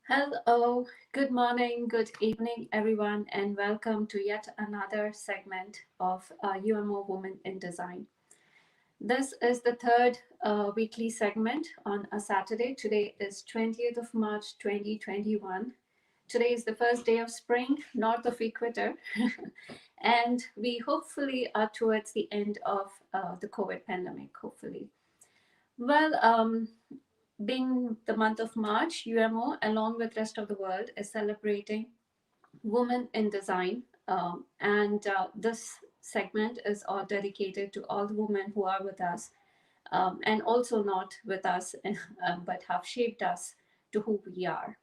Hello, good morning, good evening, everyone, and welcome to yet another segment of UMO Women in Design. This is the third weekly segment on a Saturday. Today is 20th of March 2021. Today is the first day of spring north of equator, and we hopefully are towards the end of the COVID pandemic, hopefully. Well, being the month of March, UMO, along with rest of the world, is celebrating Women in Design. And this segment is all dedicated to all the women who are with us and also not with us, but have shaped us to who we are.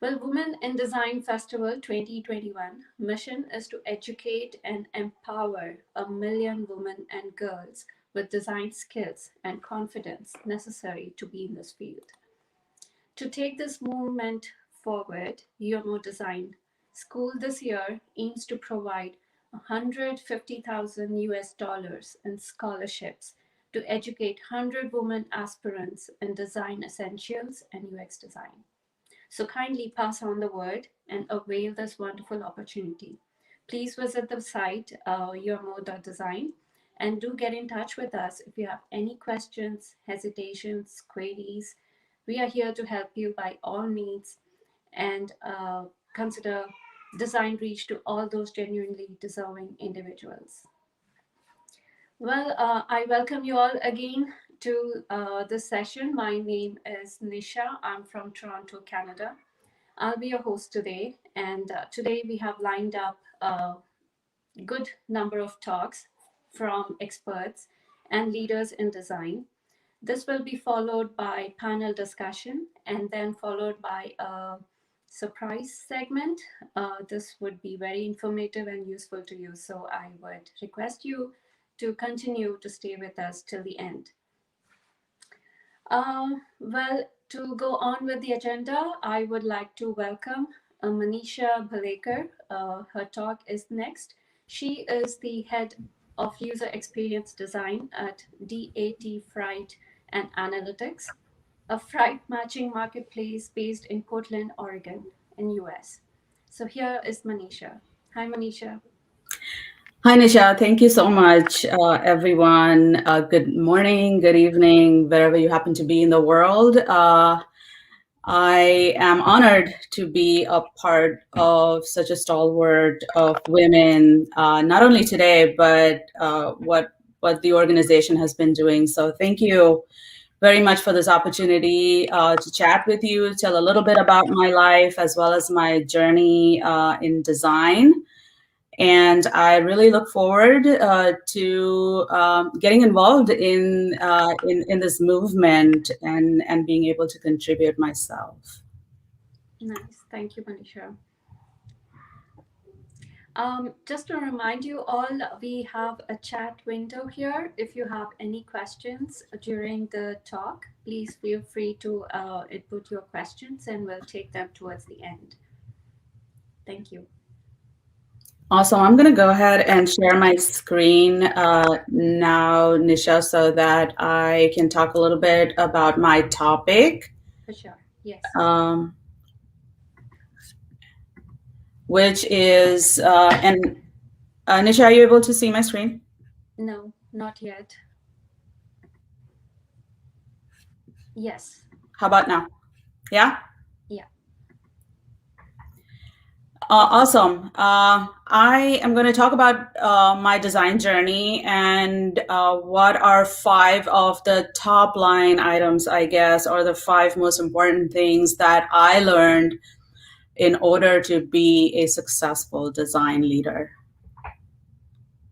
Well, Women in Design Festival 2021 mission is to educate and empower 1 million women and girls with design skills and confidence necessary to be in this field. To take this movement forward, UMO Design School this year aims to provide 150,000 US dollars in scholarships to educate 100 women aspirants in design essentials and UX design. So kindly pass on the word and avail this wonderful opportunity. Please visit the site yourmo.design and do get in touch with us if you have any questions, hesitations, queries. We are here to help you by all means and consider design reach to all those genuinely deserving individuals. Well, I welcome you all again to this session. My name is Nisha. I'm from Toronto, Canada. I'll be your host today, and today we have lined up a good number of talks from experts and leaders in design. This will be followed by panel discussion and then followed by a surprise segment. This would be very informative and useful to you, so I would request you to continue to stay with us till the end. Well, to go on with the agenda, I would like to welcome Manisha Bhalekar. Her talk is next. She is the head of user experience design at DAT Freight and Analytics, a freight matching marketplace based in Portland, Oregon, in US. So here is Manisha. Hi, Manisha. Hi, Nisha. Thank you so much, everyone. Good morning, good evening, wherever you happen to be in the world. I am honored to be a part of such a stalwart of women, not only today, but what the organization has been doing. So thank you very much for this opportunity to chat with you, tell a little bit about my life as well as my journey in design. And I really look forward to getting involved in this movement and being able to contribute myself. Nice. Thank you, Manisha. Just to remind you all, we have a chat window here. If you have any questions during the talk, please feel free to input your questions and we'll take them towards the end. Thank you. Awesome. I'm going to go ahead and share my screen now, Nisha, so that I can talk a little bit about my topic. For sure. Yes. Which is, and Nisha, are you able to see my screen? No, not yet. Yes. How about now? Yeah? Yeah. Awesome. I am going to talk about my design journey and what are 5 of the top line items, I guess, or the 5 most important things that I learned in order to be a successful design leader.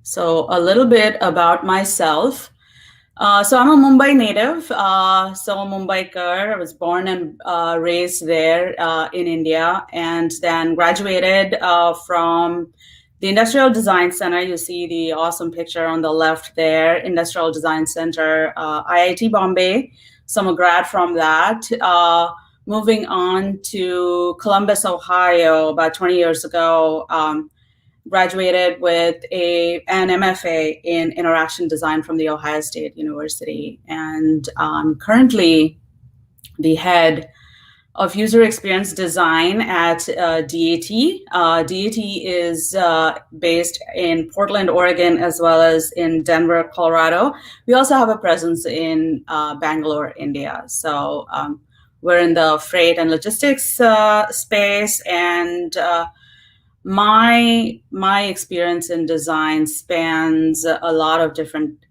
So a little bit about myself. So I'm a Mumbai native, so a Mumbaikar. I was born and raised there in India, and then graduated from the Industrial Design Center. You see the awesome picture on the left there, Industrial Design Center, IIT Bombay. So I'm a grad from that. Moving on to Columbus, Ohio, about 20 years ago. Graduated with an MFA in interaction design from the Ohio State University, and currently the head of user experience design at DAT. DAT is based in Portland, Oregon, as well as in Denver, Colorado. We also have a presence in Bangalore, India. So we're in the freight and logistics space, and my experience in design spans a lot of different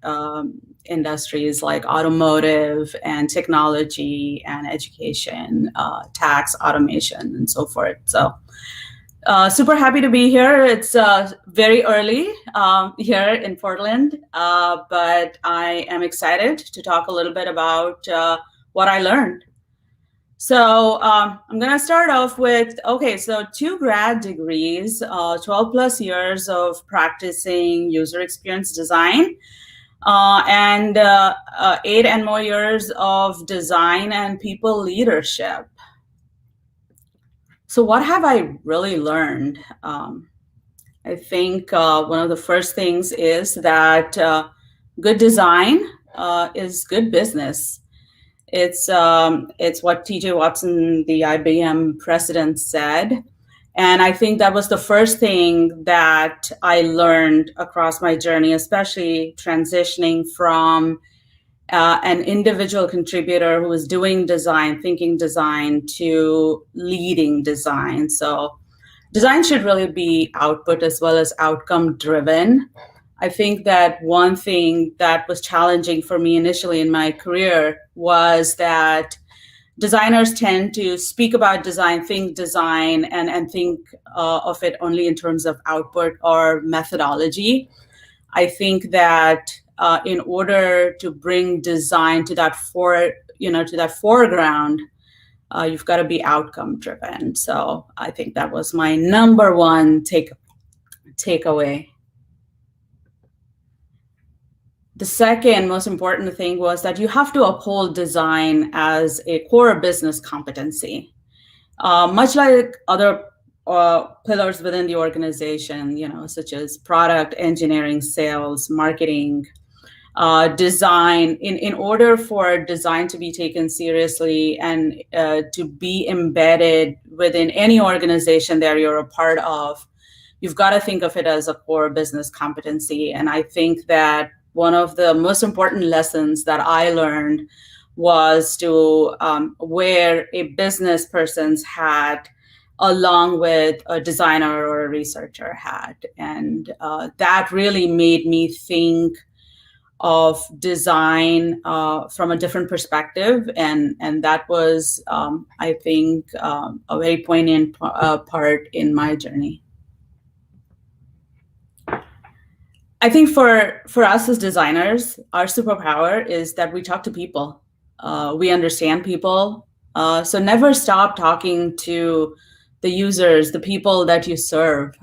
industries like automotive and technology and education, tax, automation, and so forth. So super happy to be here. It's very early here in Portland, but I am excited to talk a little bit about what I learned. So I'm going to start off with, so 2 grad degrees, 12 plus years of practicing user experience design, and 8 and more years of design and people leadership. So what have I really learned? I think one of the first things is that good design is good business. It's what T.J. Watson, the IBM president, said. And I think that was the first thing that I learned across my journey, especially transitioning from an individual contributor who was doing design, thinking design, to leading design. So design should really be output as well as outcome driven. I think that one thing that was challenging for me initially in my career was that designers tend to speak about design, think design, and think of it only in terms of output or methodology. I think that in order to bring design to that foreground, you've got to be outcome driven. So I think that was my number one takeaway. The second most important thing was that you have to uphold design as a core business competency. Much like other pillars within the organization, such as product, engineering, sales, marketing, design, in order for design to be taken seriously and to be embedded within any organization that you're a part of, you've got to think of it as a core business competency. And I think that one of the most important lessons that I learned was to wear a business person's hat along with a designer or a researcher hat. And that really made me think of design from a different perspective. And that was, I think, a very poignant part in my journey. I think for us as designers, our superpower is that we talk to people. We understand people. So never stop talking to the users, the people that you serve.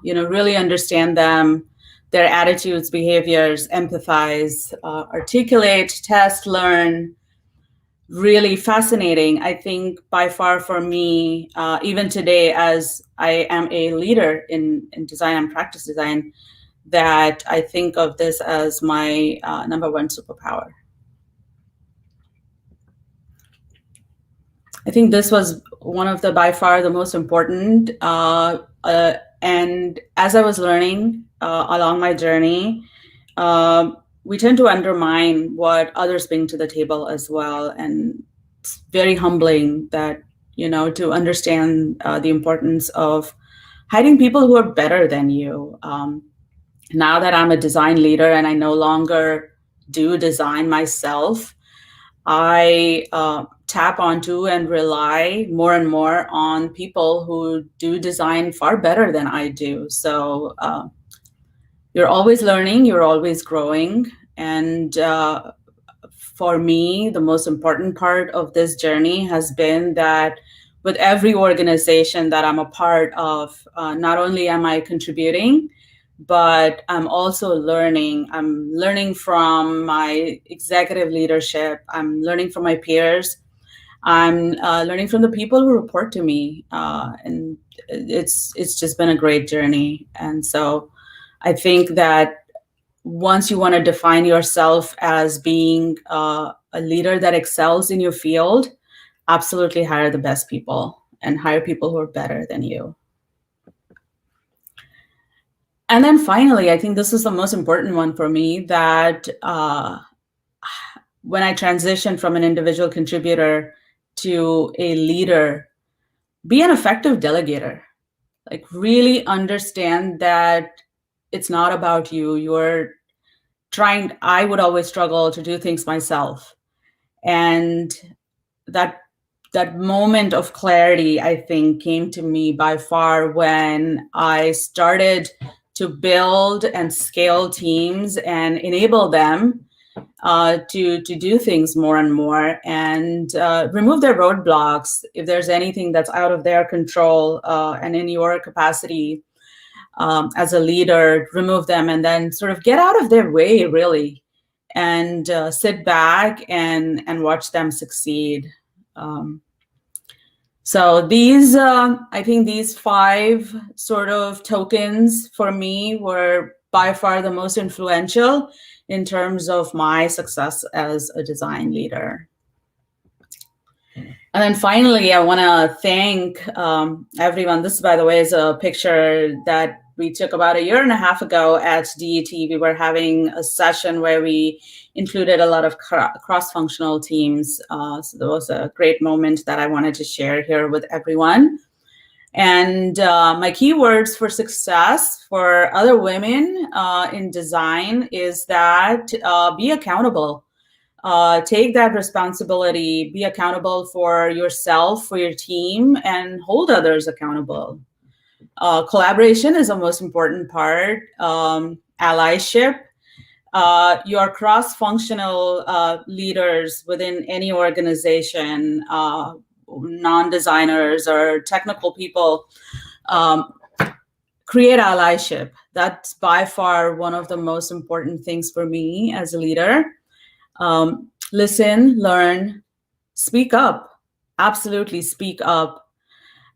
Really understand them, their attitudes, behaviors, empathize, articulate, test, learn. Really fascinating. I think by far for me, even today, as I am a leader in design and practice design, that I think of this as my number one superpower. I think this was one of the, by far, the most important. And as I was learning along my journey, we tend to undermine what others bring to the table as well. And it's very humbling that, to understand the importance of hiring people who are better than you. Now that I'm a design leader and I no longer do design myself, I tap onto and rely more and more on people who do design far better than I do. So you're always learning, you're always growing. And for me, the most important part of this journey has been that with every organization that I'm a part of, not only am I contributing, but I'm also learning. I'm learning from my executive leadership. I'm learning from my peers. I'm learning from the people who report to me. And it's just been a great journey. And so I think that once you want to define yourself as being a leader that excels in your field, absolutely hire the best people and hire people who are better than you. And then finally, I think this is the most important one for me, that when I transitioned from an individual contributor to a leader, be an effective delegator. Like, really understand that it's not about you. You're trying, I would always struggle to do things myself. And that moment of clarity, I think, came to me by far when I started to build and scale teams and enable them to do things more and more, and remove their roadblocks. If there's anything that's out of their control, and in your capacity as a leader, remove them and then sort of get out of their way, really, and sit back and watch them succeed. So these, I think these 5 sort of tokens for me were by far the most influential in terms of my success as a design leader. And then finally, I want to thank everyone. This, by the way, is a picture that we took about 1.5 years ago at DET. We were having a session where we included a lot of cross-functional teams. So there was a great moment that I wanted to share here with everyone. And my keywords for success for other women in design is that be accountable. Take that responsibility, be accountable for yourself, for your team, and hold others accountable. Collaboration is the most important part. Allyship. Your cross-functional leaders within any organization, non-designers or technical people, create allyship. That's by far one of the most important things for me as a leader. Listen, learn, speak up. Absolutely speak up.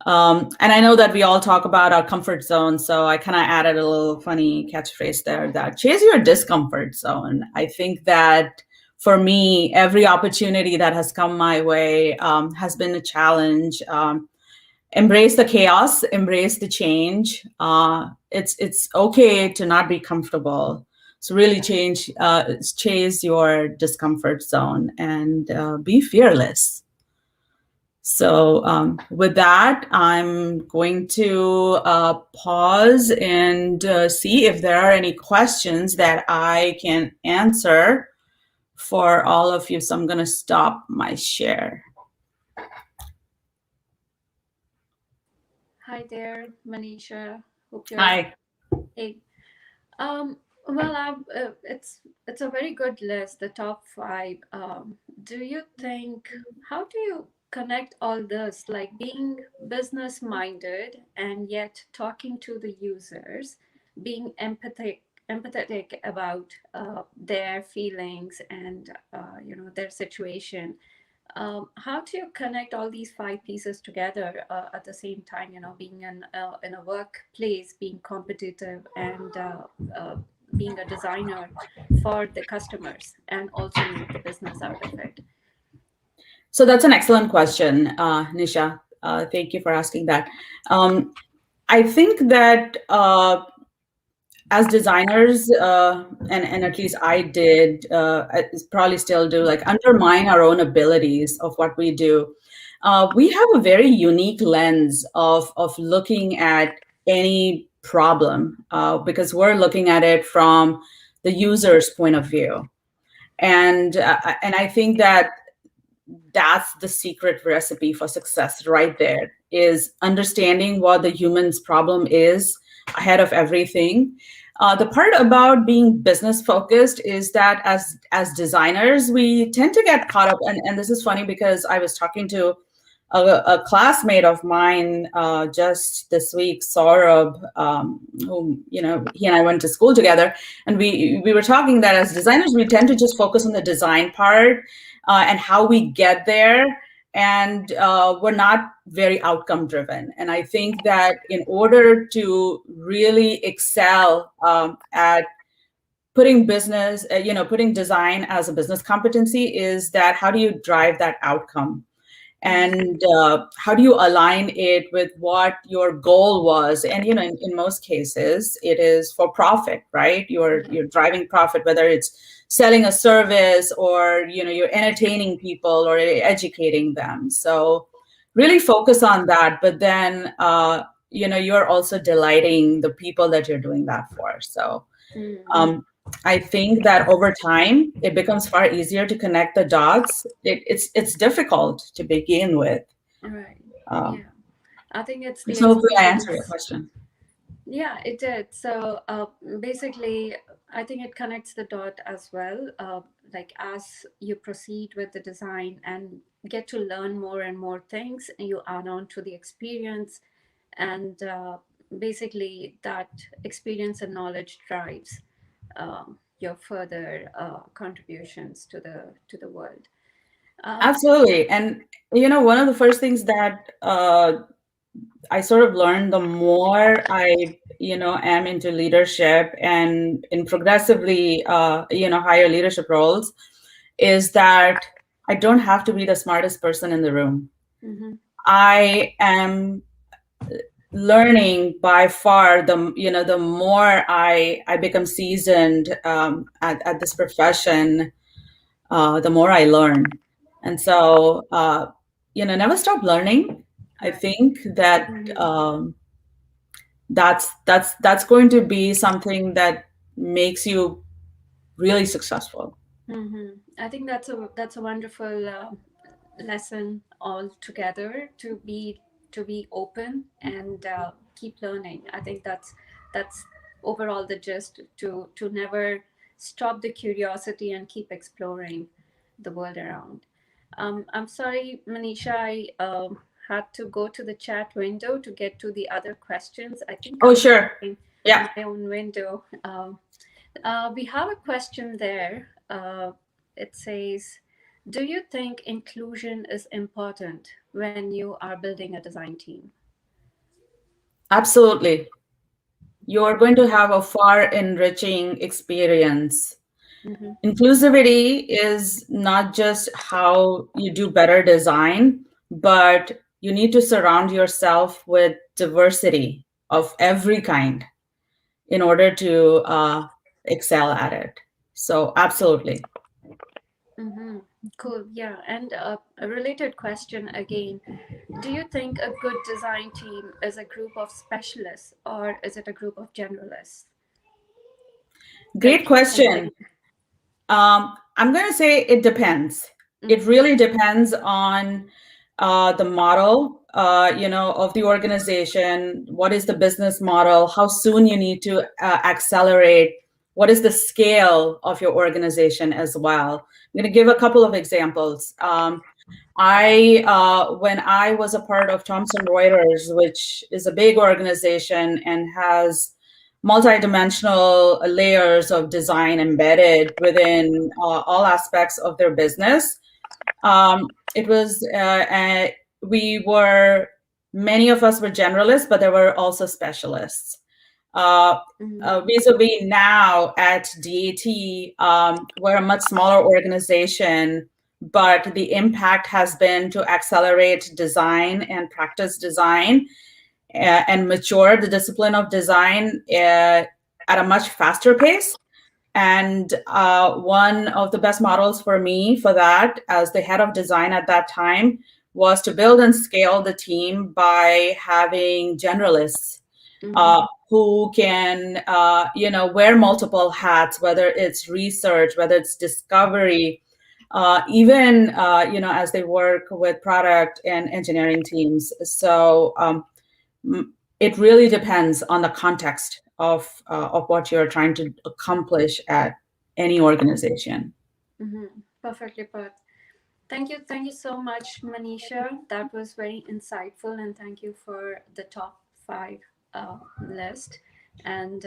And I know that we all talk about our comfort zone, so I kind of added a little funny catchphrase there, that chase your discomfort zone. I think that for me, every opportunity that has come my way has been a challenge. Embrace the chaos, embrace the change. It's okay to not be comfortable. So really chase your discomfort zone and be fearless. So with that, I'm going to pause and see if there are any questions that I can answer for all of you. So I'm going to stop my share. Hi there, Manisha. Hope you're. Hi. Hey. Well, it's a very good list, the top 5. Do you think, how do you connect all this, like being business minded and yet talking to the users, being empathetic about their feelings and their situation? How do you connect all these 5 pieces together at the same time? Being in a workplace, being competitive, and being a designer for the customers, and also make the business out of it. So that's an excellent question, Nisha. Thank you for asking that. I think that as designers, and at least I did, probably still do, like, undermine our own abilities of what we do. We have a very unique lens of looking at any problem because we're looking at it from the user's point of view. And I think that that's the secret recipe for success right there, is understanding what the human's problem is ahead of everything. The part about being business focused is that as designers, we tend to get caught up. And this is funny because I was talking to a classmate of mine just this week, Saurabh, whom, he and I went to school together. And we were talking that as designers, we tend to just focus on the design part and how we get there. And we're not very outcome driven. And I think that in order to really excel at putting business, putting design as a business competency, is that how do you drive that outcome? and how do you align it with what your goal was? And in most cases it is for profit, right? You're driving profit, whether it's selling a service or you're entertaining people or educating them. So really focus on that, but then you're also delighting the people that you're doing that for. So I think that over time it becomes far easier to connect the dots. It's difficult to begin with. Right. Um, Yeah. I think it's the so hopefully I answered your experience. question. Yeah, it did. So basically, I think it connects the dot as well. Like as you proceed with the design and get to learn more and more things, you add on to the experience, and basically that experience and knowledge drives your further contributions to the world. Um, Absolutely. And one of the first things that I sort of learned the more I am into leadership and in progressively higher leadership roles is that I don't have to be the smartest person in the room. mhm, I am learning by far the more I become seasoned at this profession, the more I learn. And so never stop learning. I right. think that Mhm. that's going to be something that makes you really successful. I think that's a wonderful lesson altogether to be open and keep learning. I think that's overall the gist to never stop the curiosity and keep exploring the world around. I'm sorry, Manisha, I had to go to the chat window to get to the other questions. I think Oh, I'm sure. in Yeah. my own window. We have a question there. It says, do you think inclusion is important when you are building a design team? Absolutely. You're going to have a far enriching experience. Mm-hmm. Inclusivity is not just how you do better design, but you need to surround yourself with diversity of every kind in order to excel at it. So, absolutely. Mm-hmm. Cool. Yeah. And a related question again. Do you think a good design team is a group of specialists or is it a group of generalists? Because Great that's something. question. I'm going to say it depends. It Mm-hmm. really depends on the model, of the organization. What is the business model? How soon you need to accelerate? What is the scale of your organization as well? I'm going to give a couple of examples. When I was a part of Thomson Reuters, which is a big organization and has multidimensional layers of design embedded within all aspects of their business. It was we were many of us were generalists, but there were also specialists. Uh, Mm-hmm. Vis-a-vis now at DAT, we're a much smaller organization, but the impact has been to accelerate design and practice design and mature the discipline of design at a much faster pace. And one of the best models for me for that, as the head of design at that time, was to build and scale the team by having generalists Mm-hmm. who can, wear multiple hats, whether it's research, whether it's discovery, even, as they work with product and engineering teams. So it really depends on the context of what you're trying to accomplish at any organization. Mm-hmm. Perfectly put. Thank you so much, Manisha. That was very insightful, and thank you for the top five list. And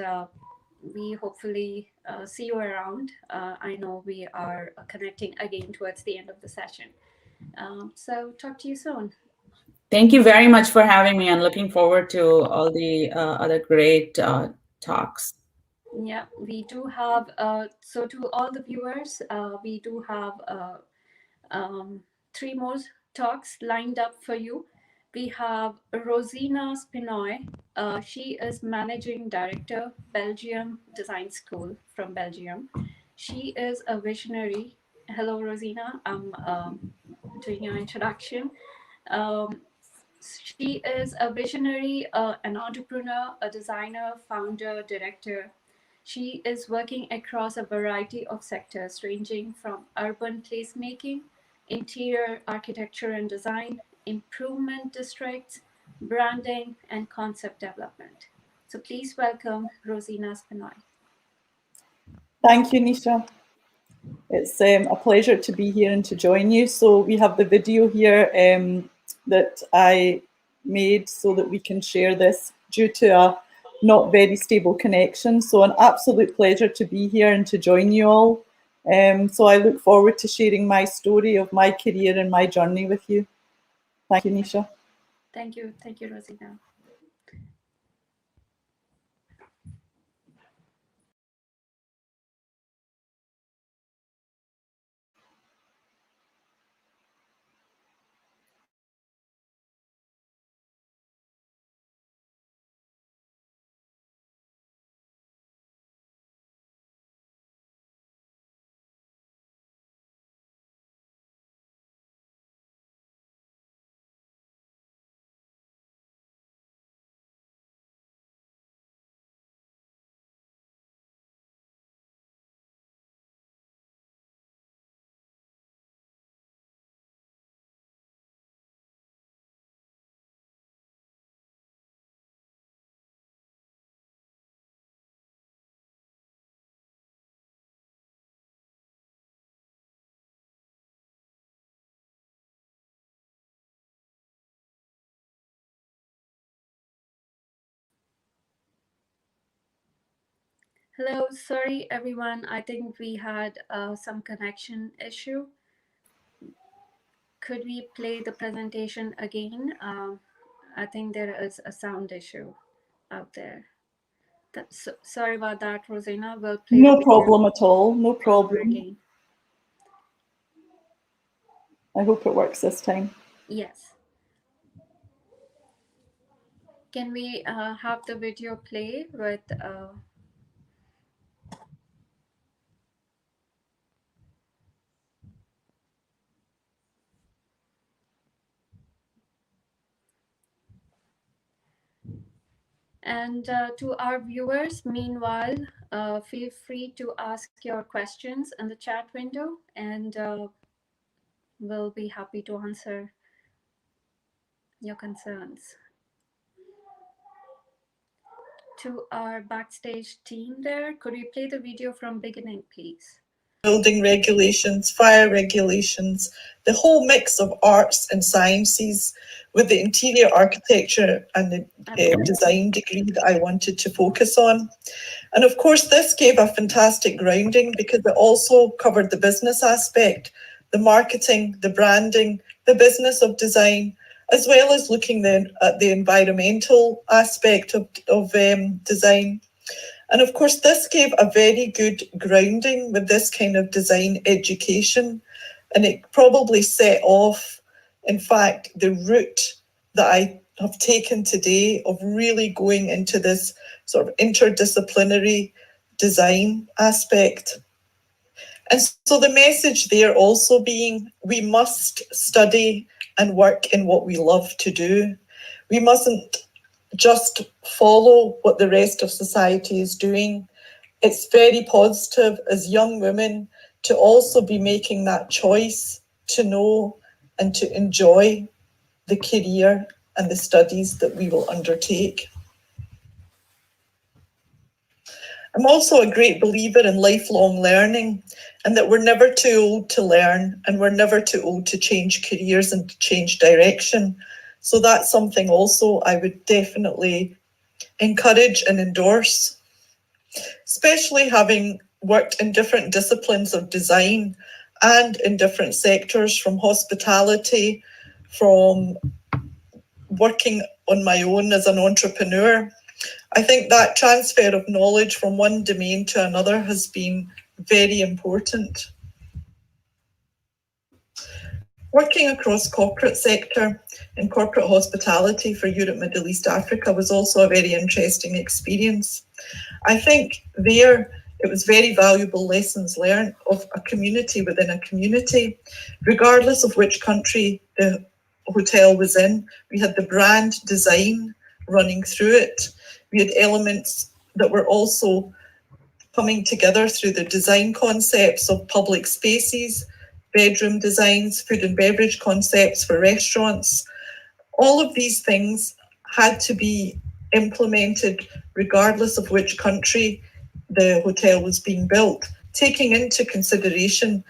we hopefully see you around. I know we are connecting again towards the end of the session. So talk to you soon. Thank you very much for having me, and looking forward to all the other great talks. Yeah, we do have. So to all the viewers, we do have um, three more talks lined up for you. We have Rozina Spinnoy. She is Managing Director, Belgium Design School from Belgium. She is a visionary. Hello, Rozina. I'm doing your introduction. Um, she is a visionary, an entrepreneur, a designer, founder, director. She is working across a variety of sectors, ranging from urban placemaking, interior architecture and design, improvement districts, branding, and concept development. So please welcome Rozina Spinnoy. Thank you, Nisha. It's a pleasure to be here and to join you. So we have the video here that I made so that we can share this due to a not very stable connection. So an absolute pleasure to be here and to join you all. So I look forward to sharing my story of my career and my journey with you. Thank you, Nisha. Thank you, Rozina. Hello, sorry everyone. I think we had some connection issue. Could we play the presentation again? I think there is a sound issue out there. Sorry about that, Rozina. We'll play No problem at all. No problem. Again. I hope it works this time. Yes. Can we have the video play with... And to our viewers, meanwhile, feel free to ask your questions in the chat window, and we'll be happy to answer your concerns. To our backstage team there, could we play the video from beginning, please? Building regulations, fire regulations, the whole mix of arts and sciences with the interior architecture and the design degree that I wanted to focus on. And of course, this gave a fantastic grounding because it also covered the business aspect, the marketing, the branding, the business of design, as well as looking then at the environmental aspect of design. And of course, this gave a very good grounding with this kind of design education. And it probably set off, in fact, the route that I have taken today of really going into this sort of interdisciplinary design aspect. And so the message there also being, we must study and work in what we love to do. We mustn't just follow what the rest of society is doing. It's very positive as young women to also be making that choice to know and to enjoy the career and the studies that we will undertake. I'm also a great believer in lifelong learning and that we're never too old to learn and we're never too old to change careers and to change direction. So that's something also I would definitely encourage and endorse, especially having worked in different disciplines of design and in different sectors, from hospitality, from working on my own as an entrepreneur. I think that transfer of knowledge from one domain to another has been very important. Working across corporate sector and corporate hospitality for Europe, Middle East, Africa was also a very interesting experience. I think there it was very valuable lessons learned of a community within a community, regardless of which country the hotel was in. We had the brand design running through it. We had elements that were also coming together through the design concepts of public spaces, bedroom designs, food and beverage concepts for restaurants. All of these things had to be implemented regardless of which country the hotel was being built, taking into consideration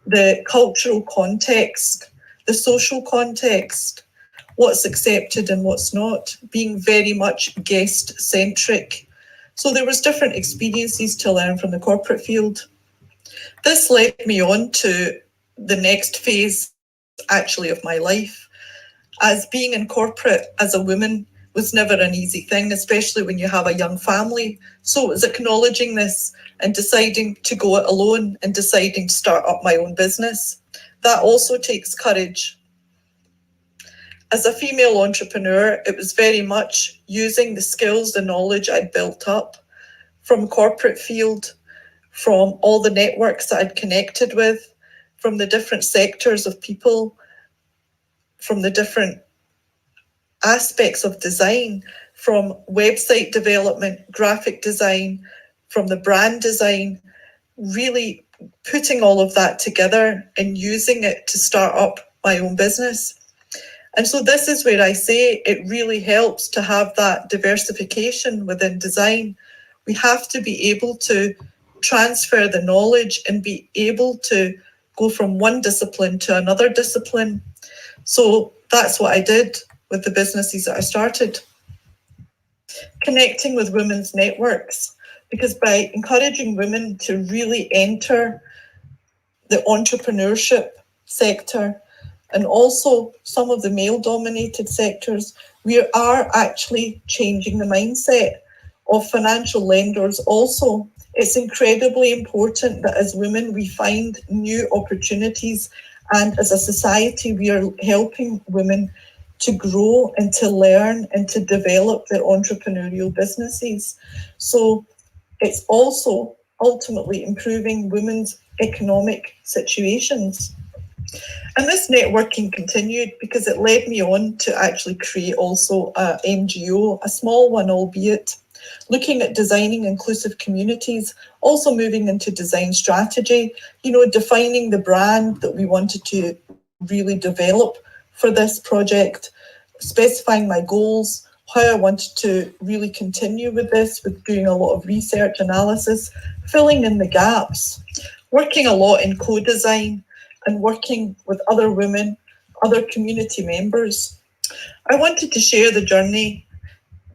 the cultural context, the social context, what's accepted and what's not, being very much guest-centric. So there was different experiences to learn from the corporate field. This led me on to the next phase, actually, of my life. As being in corporate as a woman was never an easy thing, especially when you have a young family. So it was acknowledging this and deciding to go it alone and deciding to start up my own business. That also takes courage. As a female entrepreneur, it was very much using the skills, the knowledge I'd built up from corporate field, from all the networks that I'd connected with, from the different sectors of people, from the different aspects of design, from website development, graphic design, from the brand design, really putting all of that together and using it to start up my own business. And so this is where I say it really helps to have that diversification within design. We have to be able to transfer the knowledge and be able to go from one discipline to another discipline. So that's what I did with the businesses that I started. Connecting with women's networks, because by encouraging women to really enter the entrepreneurship sector and also some of the male-dominated sectors, we are actually changing the mindset of financial lenders also. It's incredibly important that as women we find new opportunities, and as a society we are helping women to grow and to learn and to develop their entrepreneurial businesses. So it's also ultimately improving women's economic situations. And this networking continued because it led me on to actually create also a NGO, a small one albeit, looking at designing inclusive communities, also moving into design strategy, defining the brand that we wanted to really develop for this project, specifying my goals, how I wanted to really continue with this, with doing a lot of research analysis, filling in the gaps, working a lot in co-design and working with other women, other community members. I wanted to share the journey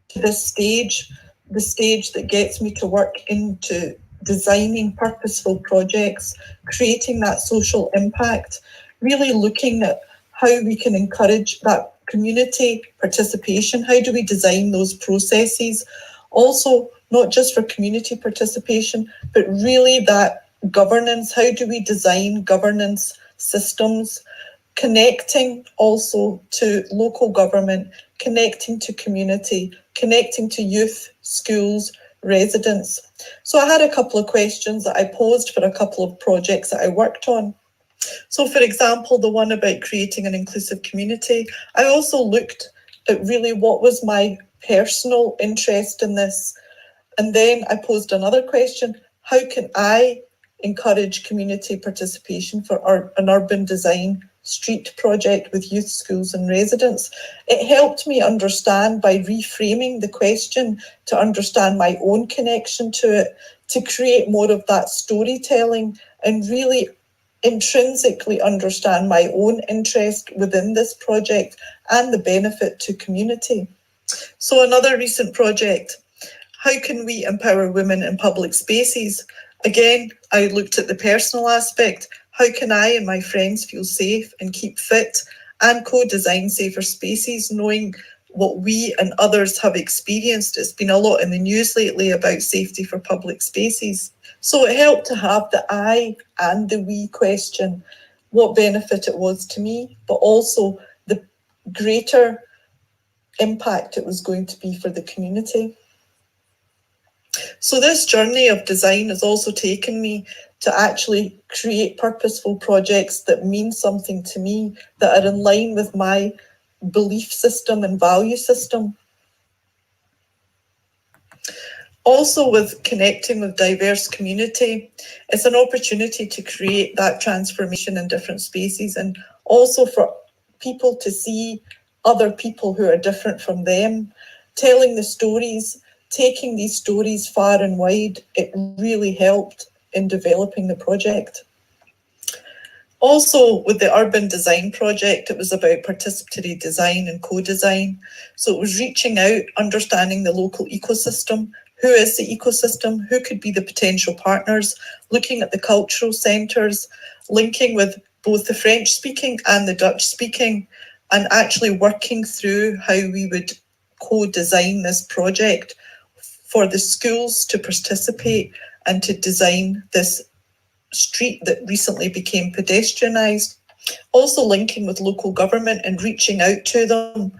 to this stage, the stage that gets me to work into designing purposeful projects, creating that social impact, really looking at how we can encourage that community participation. How do we design those processes? Also, not just for community participation, but really that governance. How do we design governance systems? Connecting also to local government, connecting to community, connecting to youth, schools, residents. So I had a couple of questions that I posed for a couple of projects that I worked on. So for example, the one about creating an inclusive community, I also looked at really what was my personal interest in this. And then I posed another question: how can I encourage community participation for an urban design street project with youth, schools and residents? It helped me understand, by reframing the question, to understand my own connection to it, to create more of that storytelling and really intrinsically understand my own interest within this project and the benefit to community. So another recent project: how can we empower women in public spaces? Again, I looked at the personal aspect. How can I and my friends feel safe and keep fit and co-design safer spaces, knowing what we and others have experienced? It's been a lot in the news lately about safety for public spaces. So it helped to have the I and the we question. what benefit it was to me, but also the greater impact it was going to be for the community. So this journey of design has also taken me to actually create purposeful projects that mean something to me, that are in line with my belief system and value system. Also, with connecting with diverse community, it's an opportunity to create that transformation in different spaces, and also for people to see other people who are different from them, telling the stories, taking these stories far and wide. It really helped in developing the project. Also, with the urban design project, it was about participatory design and co-design. So it was reaching out, understanding the local ecosystem. Who is the ecosystem? Who could be the potential partners? Looking at the cultural centres, linking with both the French-speaking and the Dutch-speaking, and actually working through how we would co-design this project for the schools to participate and to design this street that recently became pedestrianised. Also linking with local government and reaching out to them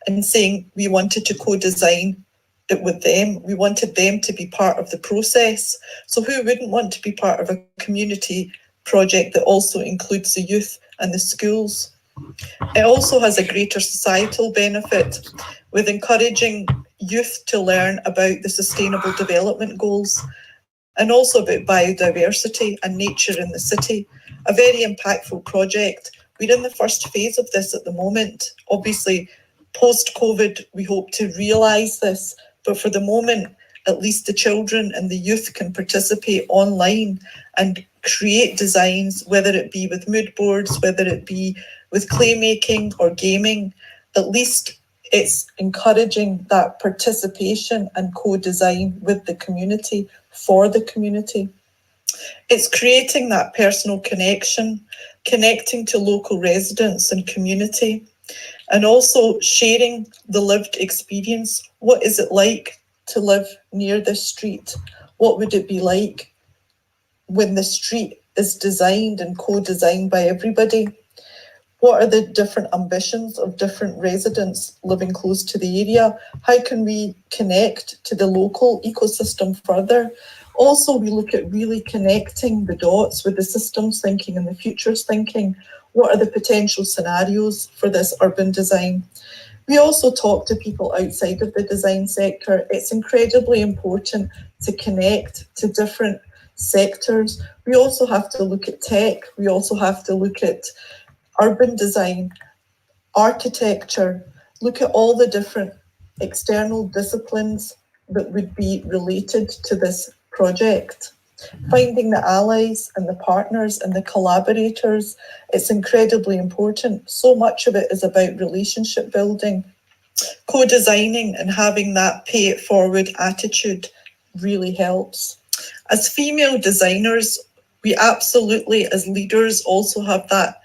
and saying we wanted to co-design it with them. We wanted them to be part of the process. So who wouldn't want to be part of a community project that also includes the youth and the schools? It also has a greater societal benefit with encouraging youth to learn about the Sustainable Development Goals, and also about biodiversity and nature in the city. A very impactful project. We're in the first phase of this at the moment. Obviously, post-COVID, we hope to realise this, but for the moment, at least the children and the youth can participate online and create designs, whether it be with mood boards, whether it be with clay making or gaming. At least it's encouraging that participation and co-design with the community, for the community. It's creating that personal connection, connecting to local residents and community, and also sharing the lived experience. What is it like to live near this street? What would it be like when the street is designed and co-designed by everybody? What are the different ambitions of different residents living close to the area? How can we connect to the local ecosystem further? Also, we look at really connecting the dots with the systems thinking and the futures thinking. What are the potential scenarios for this urban design? We also talk to people outside of the design sector. It's incredibly important to connect to different sectors. We also have to look at tech. We also have to look at urban design, architecture, look at all the different external disciplines that would be related to this project. Finding the allies and the partners and the collaborators, it's incredibly important. So much of it is about relationship building. Co-designing and having that pay it forward attitude really helps. As female designers, we absolutely, as leaders, also have that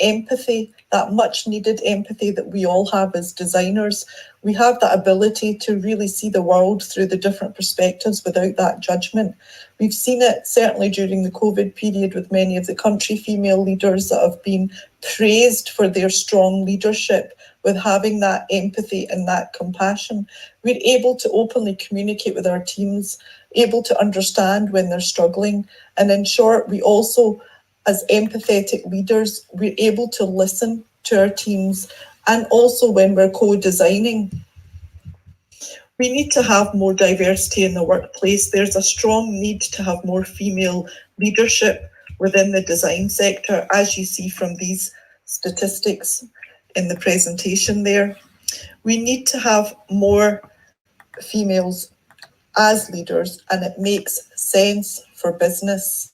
empathy, that much needed empathy that we all have as designers. We have that ability to really see the world through the different perspectives without that judgment. We've seen it certainly during the COVID period with many of the country female leaders that have been praised for their strong leadership, with having that empathy and that compassion. We're able to openly communicate with our teams, able to understand when they're struggling, and in short, we also, as empathetic leaders, we're able to listen to our teams. And also when we're co-designing, we need to have more diversity in the workplace. There's a strong need to have more female leadership within the design sector, as you see from these statistics in the presentation there. We need to have more females as leaders, and it makes sense for business.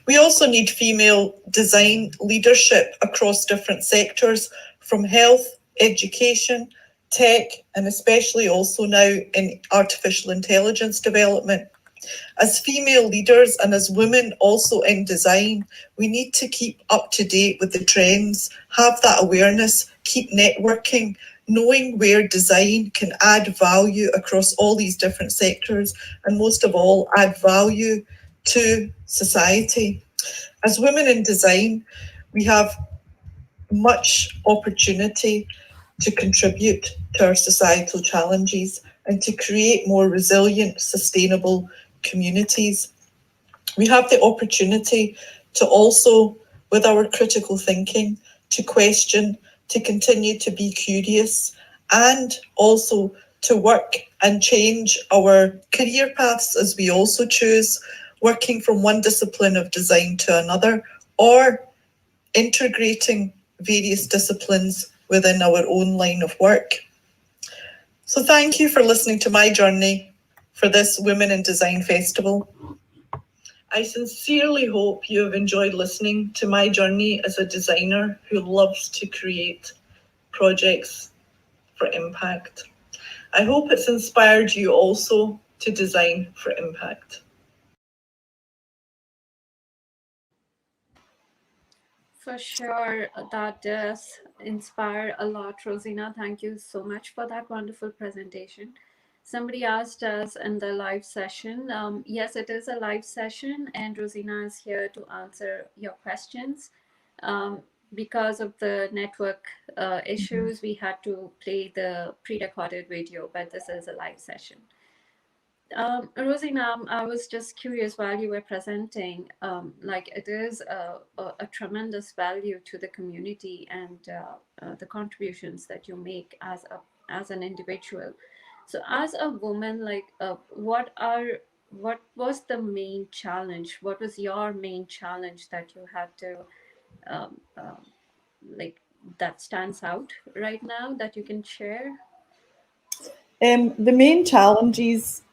We also need female design leadership across different sectors, from health, education, tech, and especially also now in artificial intelligence development. As female leaders and as women also in design, we need to keep up to date with the trends, have that awareness, keep networking, knowing where design can add value across all these different sectors, and most of all, add value to society. As women in design, We have much opportunity to contribute to our societal challenges and to create more resilient, sustainable communities. We have the opportunity to also, with our critical thinking, to question, to continue to be curious, and also to work and change our career paths as we also choose, working from one discipline of design to another, or integrating various disciplines within our own line of work. So thank you for listening to my journey for this Women in Design Festival. I sincerely hope you have enjoyed listening to my journey as a designer who loves to create projects for impact. I hope it's inspired you also to design for impact. For sure, that does inspire a lot, Rozina. Thank you so much for that wonderful presentation. Somebody asked us in the live session. Yes, it is a live session, and Rozina is here to answer your questions. Because of the network issues, we had to play the pre-recorded video, but this is a live session. Rozina, I was just curious while you were presenting, like it is a tremendous value to the community and the contributions that you make as an individual. So as a woman, like what was the main challenge? What was your main challenge that you had to like that stands out right now that you can share? The main challenges,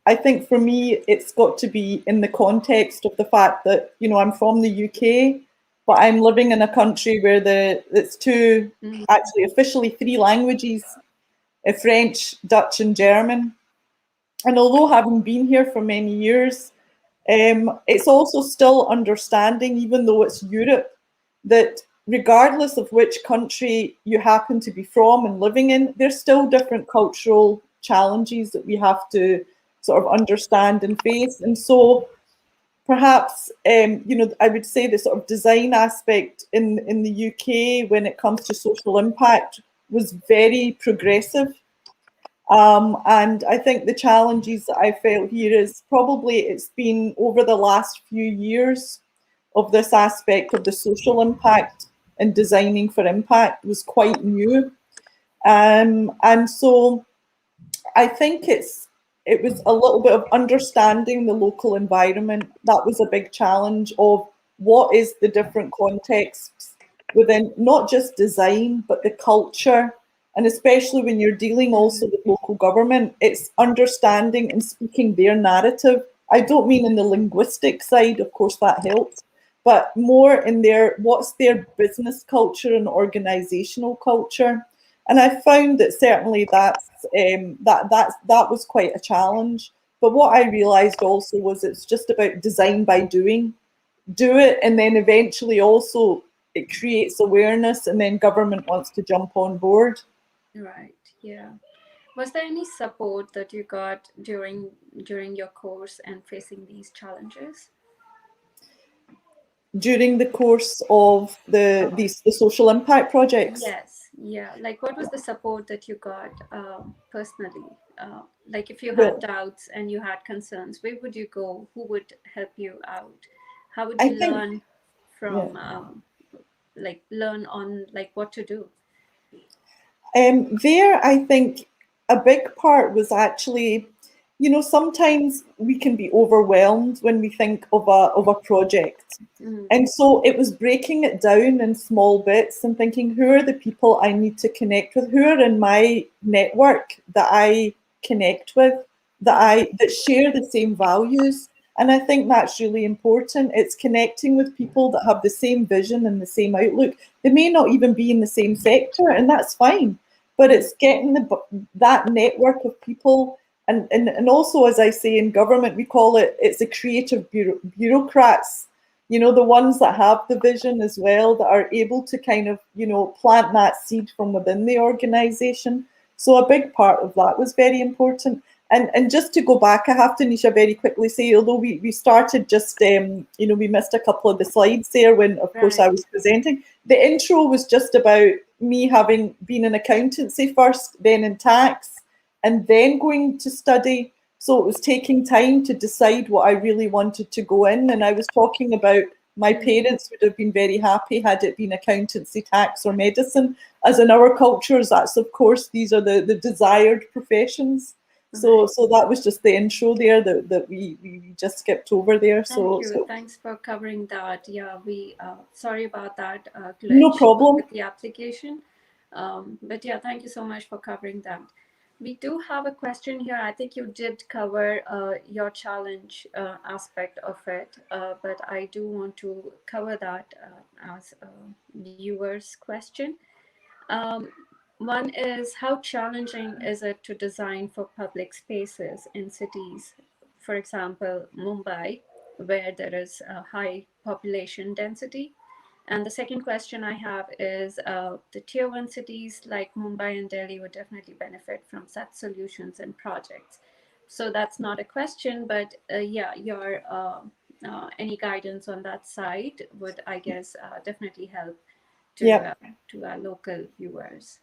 I think for me, it's got to be in the context of the fact that, you know, I'm from the UK, but I'm living in a country where it's two, actually officially three languages, French, Dutch and German. And although having been here for many years, it's also still understanding, even though it's Europe, that regardless of which country you happen to be from and living in, there's still different cultural challenges that we have to sort of understand and face. And so perhaps, you know, I would say the sort of design aspect in the UK when it comes to social impact was very progressive. And I think the challenges that I felt here is probably it's been over the last few years of this aspect of the social impact and designing for impact was quite new. And so I think it was a little bit of understanding the local environment. That was a big challenge of what is the different contexts within not just design, but the culture. And especially when you're dealing also with local government, it's understanding and speaking their narrative. I don't mean in the linguistic side, of course that helps, but more in what's their business culture and organizational culture. And I found that certainly that was quite a challenge. But what I realized also was it's just about design by doing. Do it, and then eventually also it creates awareness, and then government wants to jump on board. Right. Yeah. Was there any support that you got during your course and facing these challenges? During the course of the social impact projects? Yes. Yeah. Like, what was the support that you got personally? Like, if you had doubts and you had concerns, where would you go? Who would help you out? How would you learn from, like, learn on, like, what to do? There, I think a big part was actually, you know, sometimes we can be overwhelmed when we think of a project. And so it was breaking it down in small bits and thinking, who are the people I need to connect with? Who are in my network that I connect with, that share the same values? And I think that's really important. It's connecting with people that have the same vision and the same outlook. They may not even be in the same sector, and that's fine. But it's getting that network of people. And also, as I say, in government, we call it's the creative bureaucrats, you know, the ones that have the vision as well, that are able to kind of, you know, plant that seed from within the organization. So a big part of that was very important. And just to go back, I have to, Nisha, very quickly say, although we started just, you know, we missed a couple of the slides there when, of course, I was presenting. The intro was just about me having been in accountancy first, then in tax, and then going to study. So it was taking time to decide what I really wanted to go in. And I was talking about my parents would have been very happy had it been accountancy, tax, or medicine. As in our cultures, that's, of course, these are the desired professions. So that was just the intro there that we just skipped over there. Thank you. Thanks for covering that. Yeah, we sorry about that glitch no problem with the application. But yeah, thank you so much for covering that. We do have a question here. I think you did cover your challenge aspect of it, but I do want to cover that as a viewer's question. One is, how challenging is it to design for public spaces in cities, for example, Mumbai, where there is a high population density? And the second question I have is, the tier 1 cities like Mumbai and Delhi would definitely benefit from such solutions and projects. So that's not a question, but yeah, your any guidance on that side would, I guess, definitely help to our local viewers.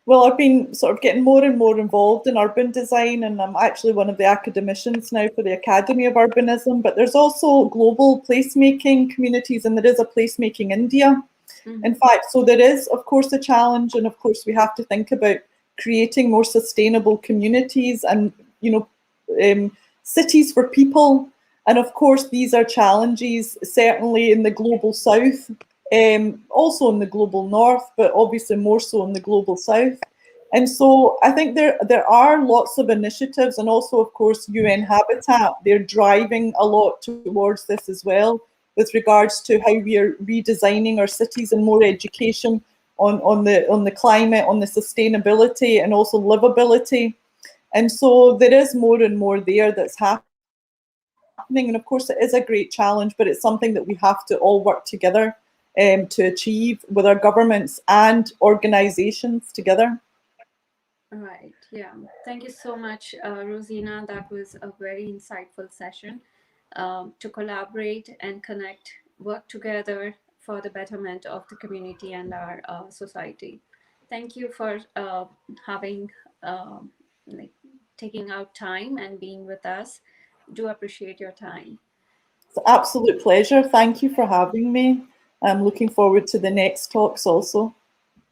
Well, I've been sort of getting more and more involved in urban design, and I'm actually one of the academicians now for the Academy of Urbanism, but there's also global placemaking communities, and there is a Placemaking India. In fact, so there is, of course, a challenge, and of course we have to think about creating more sustainable communities and, you know, cities for people. And of course, these are challenges certainly in the global south, also in the global north, but obviously more so in the global south. And so I think there are lots of initiatives, and also, of course, UN Habitat, they're driving a lot towards this as well, with regards to how we are redesigning our cities and more education on the climate, on the sustainability, and also livability. And so there is more and more there that's happening. And of course, it is a great challenge, but it's something that we have to all work together to achieve with our governments and organizations together. Right. Yeah. Thank you so much, Rozina. That was a very insightful session to collaborate and connect, work together for the betterment of the community and our society. Thank you for having, taking out time and being with us. Do appreciate your time. It's an absolute pleasure. Thank you for having me. I'm looking forward to the next talks also.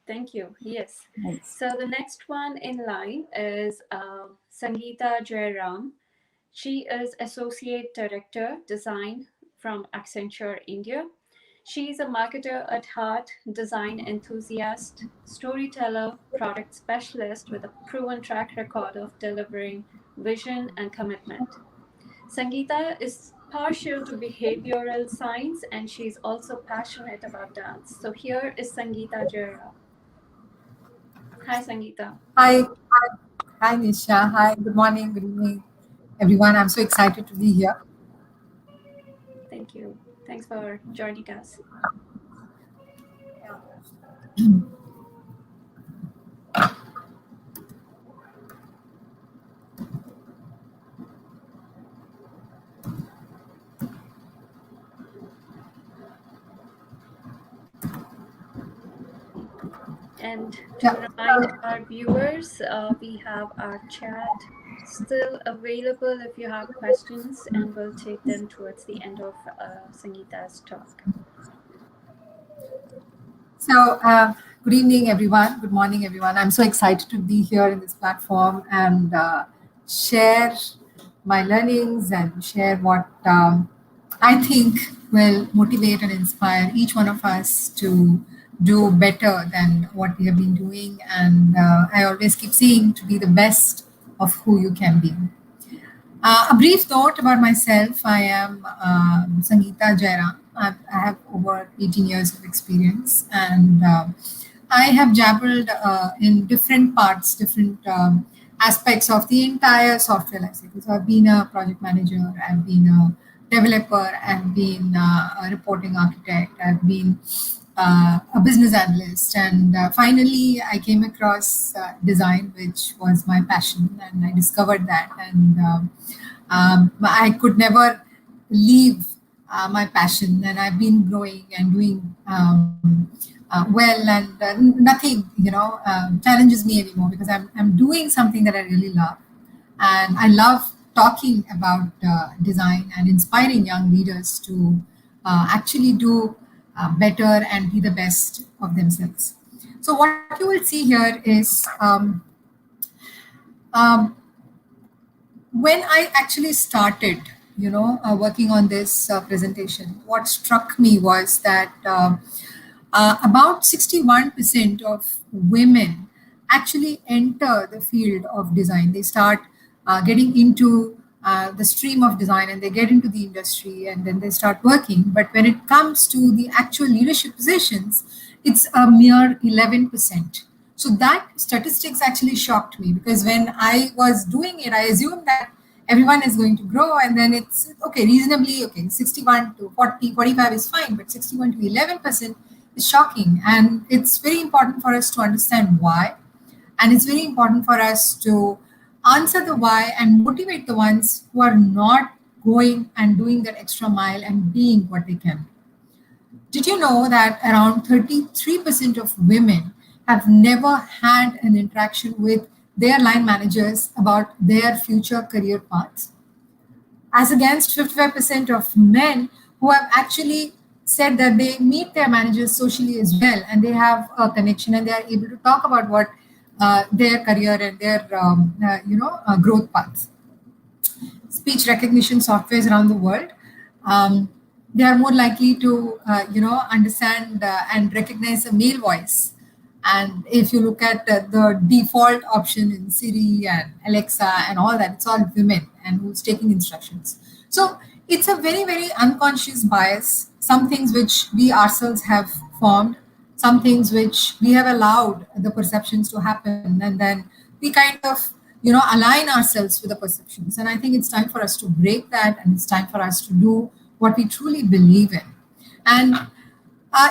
Thank you. Yes. Thanks. So the next one in line is Sangeetha Jayaram. She is Associate Director, Design from Accenture, India. She is a marketer at heart, design enthusiast, storyteller, product specialist with a proven track record of delivering vision and commitment. Sangeetha is partial to behavioral science, and she's also passionate about dance. So here is Sangeetha Jayaram. Hi, Sangeetha. Hi, Nisha. Hi, good morning, good evening, everyone. I'm so excited to be here. Thank you. Thanks for joining us. And to remind our viewers, we have our chat still available if you have questions, and we'll take them towards the end of Sangeetha's talk. So, good evening, everyone. Good morning, everyone. I'm so excited to be here in this platform and share my learnings and share what I think will motivate and inspire each one of us to do better than what we have been doing. And I always keep saying to be the best of who you can be. A brief note about myself. I am Sangeetha Jayaram. I have over 18 years of experience, and I have dabbled in different parts, different aspects of the entire software lifecycle. So I've been a project manager, I've been a developer, I've been a reporting architect, I've been a business analyst, and finally I came across design, which was my passion, and I discovered that, and I could never leave my passion, and I've been growing and doing well, and nothing challenges me anymore, because I'm doing something that I really love, and I love talking about design and inspiring young leaders to actually do better and be the best of themselves. So what you will see here is when I actually started, working on this presentation, what struck me was that about 61% of women actually enter the field of design. They start getting into the stream of design, and they get into the industry, and then they start working. But when it comes to the actual leadership positions, it's a mere 11%. So that statistics actually shocked me, because when I was doing it, I assumed that everyone is going to grow, and then it's okay, reasonably okay, 61 to 40, 45 is fine, but 61 to 11% is shocking. And it's very important for us to understand why. And it's very important for us to answer the why and motivate the ones who are not going and doing that extra mile and being what they can. Did you know that around 33% of women have never had an interaction with their line managers about their future career paths, as against 55% of men who have actually said that they meet their managers socially as well, and they have a connection, and they are able to talk about what their career and their growth paths. Speech recognition softwares around the world, they are more likely to understand and recognize a male voice. And if you look at the default option in Siri and Alexa and all that, it's all women and who's taking instructions. So it's a very, very unconscious bias, some things which we ourselves have formed, some things which we have allowed the perceptions to happen, and then we kind of align ourselves with the perceptions. And I think it's time for us to break that, and it's time for us to do what we truly believe in. And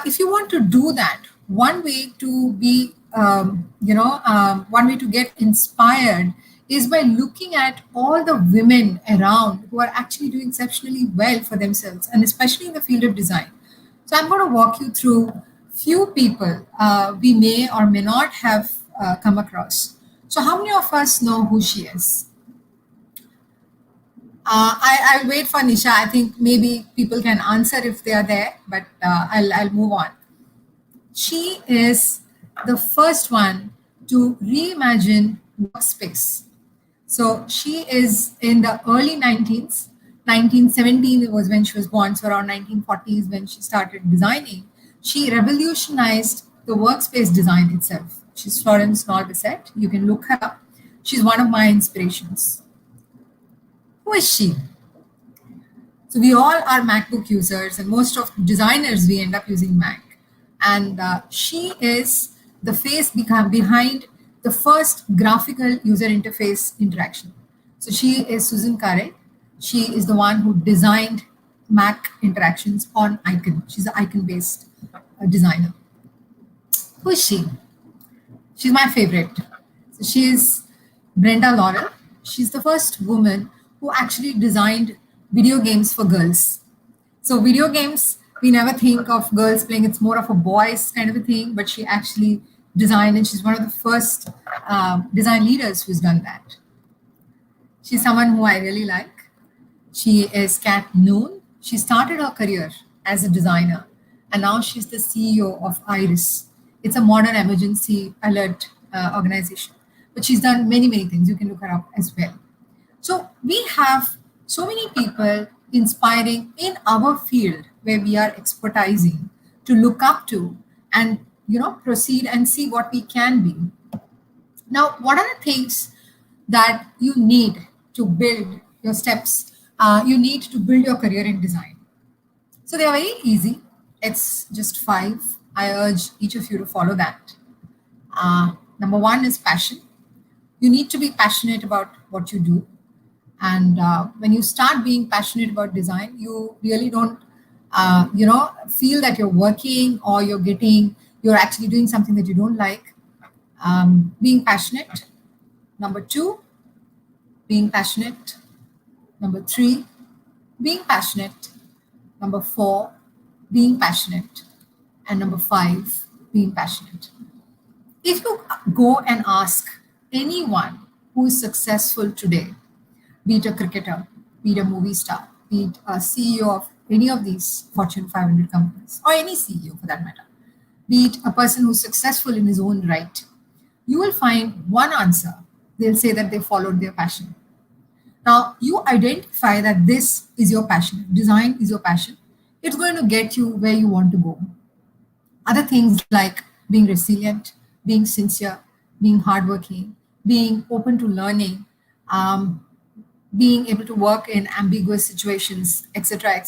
if you want to do that, one way to be one way to get inspired is by looking at all the women around who are actually doing exceptionally well for themselves, and especially in the field of design. So I'm going to walk you through few people we may or may not have come across. So how many of us know who she is? I'll wait for Nisha. I think maybe people can answer if they are there, but I'll move on. She is the first one to reimagine workspace. So she is in the early 1917 was when she was born, so around 1940s when she started designing. She revolutionized the workspace design itself. She's Florence Norbisset. You can look her up. She's one of my inspirations. Who is she? So we all are MacBook users, and most of designers, we end up using Mac. And she is the face behind the first graphical user interface interaction. So she is Susan Carey. She is the one who designed Mac interactions on icon. She's an icon-based designer. Who is she? She's my favorite. So she is Brenda Laurel. She's the first woman who actually designed video games for girls. So video games, we never think of girls playing. It's more of a boys kind of a thing, but she actually designed, and she's one of the first design leaders who's done that. She's someone who I really like. She is Kat Noon. She started her career as a designer, and now she's the CEO of Iris. It's a modern emergency alert organization, but she's done many, many things. You can look her up as well. So we have so many people inspiring in our field where we are expertising to look up to and proceed and see what we can be. Now, what are the things that you need to build your steps? You need to build your career in design. So they are very easy. It's just 5. I urge each of you to follow that. Number 1 is passion. You need to be passionate about what you do. And when you start being passionate about design, you really don't feel that you're working or you're actually doing something that you don't like. Being passionate. Number 2, being passionate. Number 3, being passionate. Number 4, being passionate. And number 5, being passionate. If you go and ask anyone who is successful today, be it a cricketer, be it a movie star, be it a CEO of any of these Fortune 500 companies, or any CEO for that matter, be it a person who's successful in his own right, you will find one answer. They'll say that they followed their passion. Now, you identify that this is your passion, design is your passion. It's going to get you where you want to go. Other things like being resilient, being sincere, being hardworking, being open to learning, being able to work in ambiguous situations, etc.,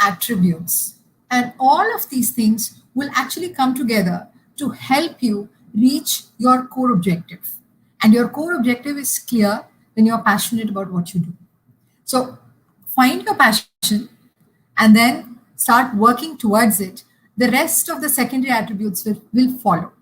attributes. And all of these things will actually come together to help you reach your core objective. And your core objective is clear when you're passionate about what you do. So find your passion and then start working towards it. The rest of the secondary attributes will follow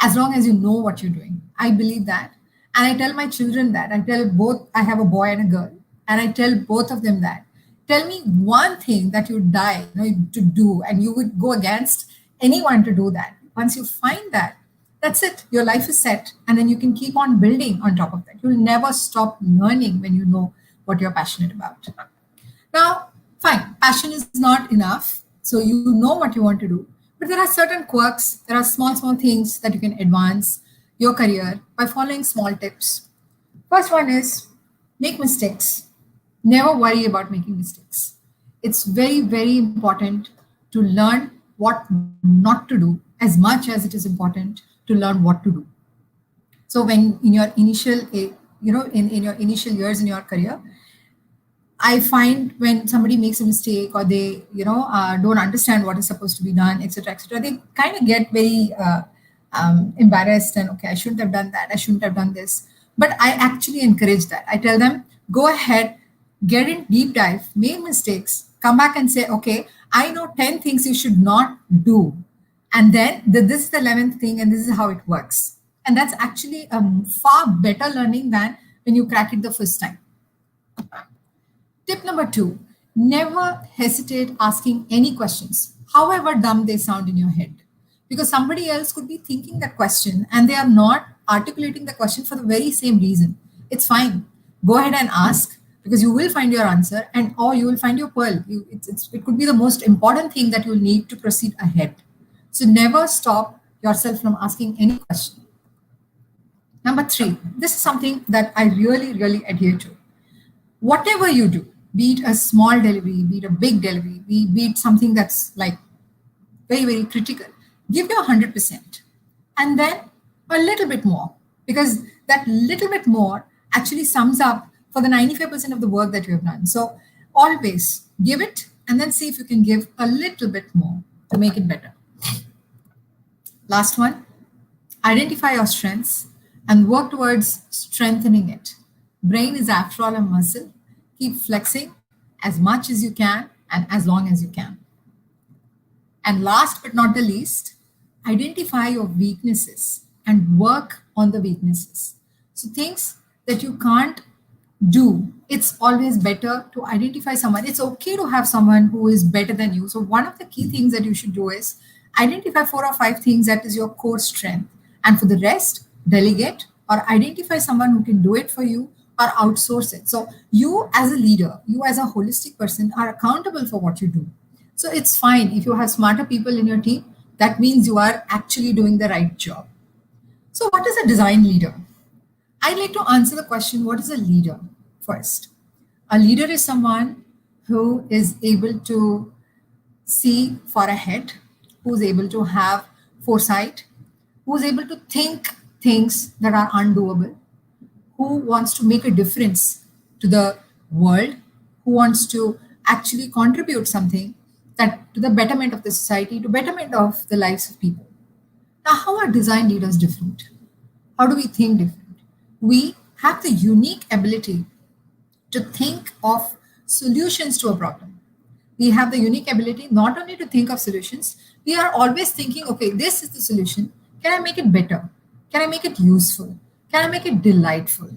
as long as you know what you're doing. I believe that. And I tell my children that. I have a boy and a girl, and I tell both of them that. Tell me one thing that you die to do, and you would go against anyone to do that. Once you find that, that's it. Your life is set, and then you can keep on building on top of that. You'll never stop learning when you know what you're passionate about. Now, fine, passion is not enough. So you know what you want to do, but there are certain quirks. There are small things that you can advance your career by following small tips. First one is make mistakes. Never worry about making mistakes. It's very, very important to learn what not to do as much as it is important to learn what to do. So when in your initial, in your initial years in your career, I find when somebody makes a mistake or they, don't understand what is supposed to be done, etc., they kind of get very embarrassed and, okay, I shouldn't have done that. I shouldn't have done this. But I actually encourage that. I tell them, go ahead, get in deep dive, make mistakes, come back and say, okay, I know 10 things you should not do. And then this is the 11th thing and this is how it works. And that's actually a far better learning than when you crack it the first time. Tip number 2, never hesitate asking any questions, however dumb they sound in your head. Because somebody else could be thinking that question and they are not articulating the question for the very same reason. It's fine. Go ahead and ask because you will find your answer or you will find your pearl. It could be the most important thing that you'll need to proceed ahead. So never stop yourself from asking any question. Number 3, this is something that I really, really adhere to. Whatever you do, be it a small delivery, be it a big delivery, be it something that's like very, very critical, give your 100% and then a little bit more, because that little bit more actually sums up for the 95% of the work that you have done. So always give it and then see if you can give a little bit more to make it better. Last one, identify your strengths and work towards strengthening it. Brain is after all a muscle. Keep flexing as much as you can and as long as you can. And last but not the least, identify your weaknesses and work on the weaknesses. So things that you can't do, it's always better to identify someone. It's okay to have someone who is better than you. So one of the key things that you should do is identify 4 or 5 things that is your core strength. And for the rest, delegate or identify someone who can do it for you or outsource it. So you as a leader, you as a holistic person are accountable for what you do. So it's fine if you have smarter people in your team. That means you are actually doing the right job. So what is a design leader? I'd like to answer the question, what is a leader first? A leader is someone who is able to see far ahead, who's able to have foresight, who's able to think things that are undoable, who wants to make a difference to the world, who wants to actually contribute something that to the betterment of the society, to betterment of the lives of people. Now, how are design leaders different? How do we think different? We have the unique ability to think of solutions to a problem. We have the unique ability not only to think of solutions, we are always thinking, okay, this is the solution. Can I make it better? Can I make it useful? Can I make it delightful?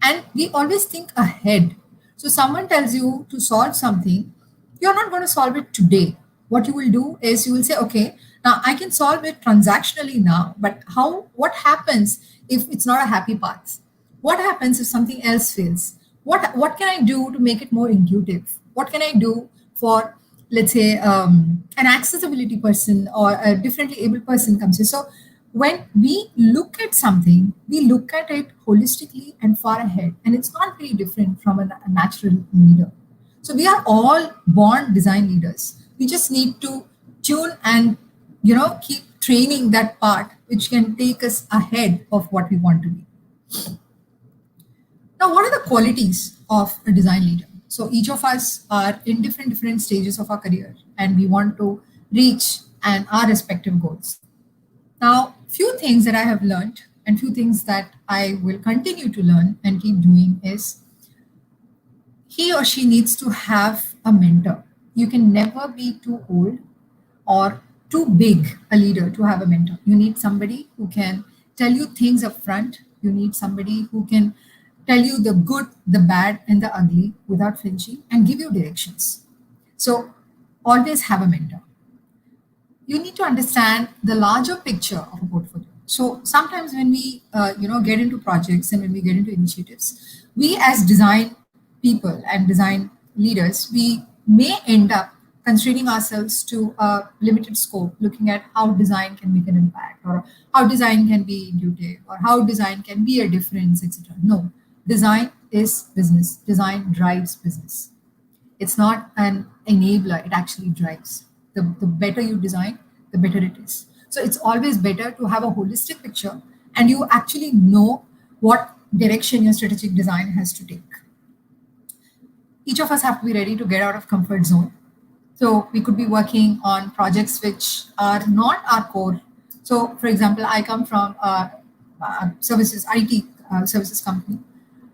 And we always think ahead. So someone tells you to solve something, you're not going to solve it today. What you will do is you will say, okay, now I can solve it transactionally now, but what happens if it's not a happy path? What happens if something else fails? What can I do to make it more intuitive? What can I do for, let's say, an accessibility person or a differently able person comes in? So when we look at something, we look at it holistically and far ahead, and it's not very different from a natural leader. So we are all born design leaders. We just need to tune and keep training that part which can take us ahead of what we want to be. Now, what are the qualities of a design leader? So each of us are in different stages of our career, and we want to reach our respective goals. Now, few things that I have learned and few things that I will continue to learn and keep doing is he or she needs to have a mentor. You can never be too old or too big a leader to have a mentor. You need somebody who can tell you things up front. You need somebody who can tell you the good, the bad, and the ugly without flinching and give you directions. So always have a mentor. You need to understand the larger picture of a portfolio. So sometimes when we get into projects and when we get into initiatives, we as design people and design leaders, we may end up constraining ourselves to a limited scope, looking at how design can make an impact, or how design can be intuitive, or how design can be a difference, etc. No, design is business. Design drives business. It's not an enabler, it actually drives. The better you design, the better it is. So it's always better to have a holistic picture and you actually know what direction your strategic design has to take. Each of us have to be ready to get out of comfort zone. So we could be working on projects which are not our core. So for example, I come from a IT services company.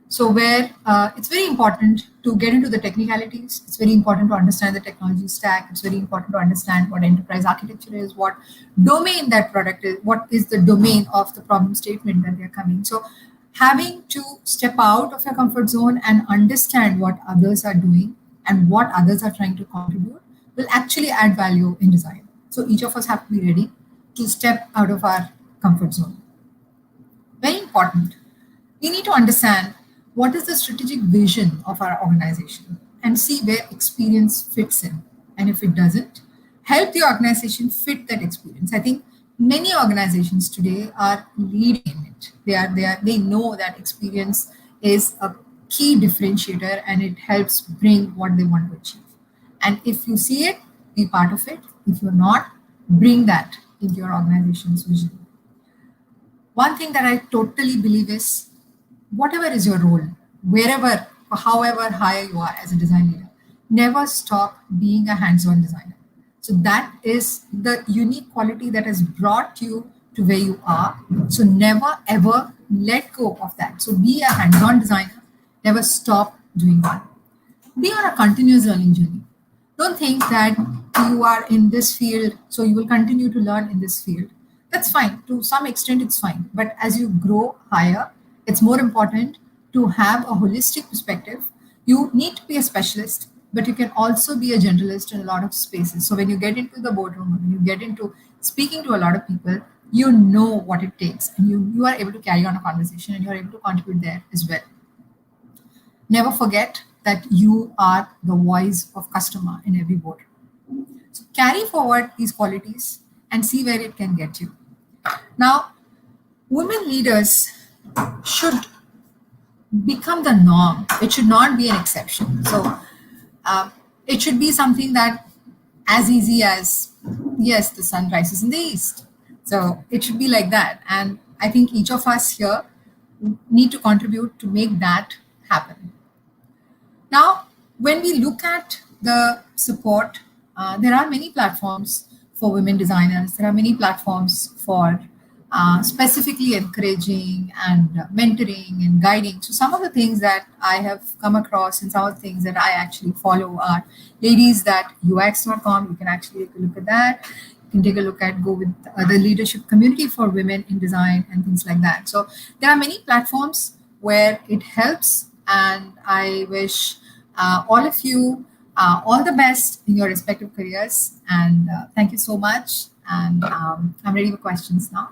So where it's very important to get into the technicalities. It's very important to understand the technology stack. It's very important to understand what enterprise architecture is, what domain that product is, what is the domain of the problem statement that they're coming. So having to step out of your comfort zone and understand what others are doing and what others are trying to contribute will actually add value in design. So each of us have to be ready to step out of our comfort zone. Very important. We need to understand what is the strategic vision of our organization and see where experience fits in. And if it doesn't, help the organization fit that experience. I think many organizations today are leading in it. They know that experience is a key differentiator and it helps bring what they want to achieve. And if you see it, be part of it. If you're not, bring that into your organization's vision. One thing that I totally believe is whatever is your role, wherever, however high you are as a design leader, never stop being a hands-on designer. So that is the unique quality that has brought you to where you are. So never ever let go of that. So be a hands-on designer, never stop doing that. Be on a continuous learning journey. Don't think that you are in this field, so you will continue to learn in this field. That's fine. To some extent, it's fine. But as you grow higher, it's more important to have a holistic perspective. You need to be a specialist, but you can also be a generalist in a lot of spaces. So when you get into the boardroom, when you get into speaking to a lot of people, you know what it takes and you are able to carry on a conversation and you're able to contribute there as well. Never forget that you are the voice of customer in every boardroom. So carry forward these qualities and see where it can get you. Now, women leaders should become the norm. It should not be an exception. So it should be something that as easy as, yes, the sun rises in the east. So it should be like that. And I think each of us here need to contribute to make that happen. Now, when we look at the support, there are many platforms for women designers. There are many platforms for specifically encouraging and mentoring and guiding. So some of the things that I have come across and some of the things that I actually follow are ladies.ux.com. You can actually take a look at that. You can take a look at go with the leadership community for women in design and things like that. So there are many platforms where it helps, and I wish all of you all the best in your respective careers. And thank you so much. And I'm ready for questions now.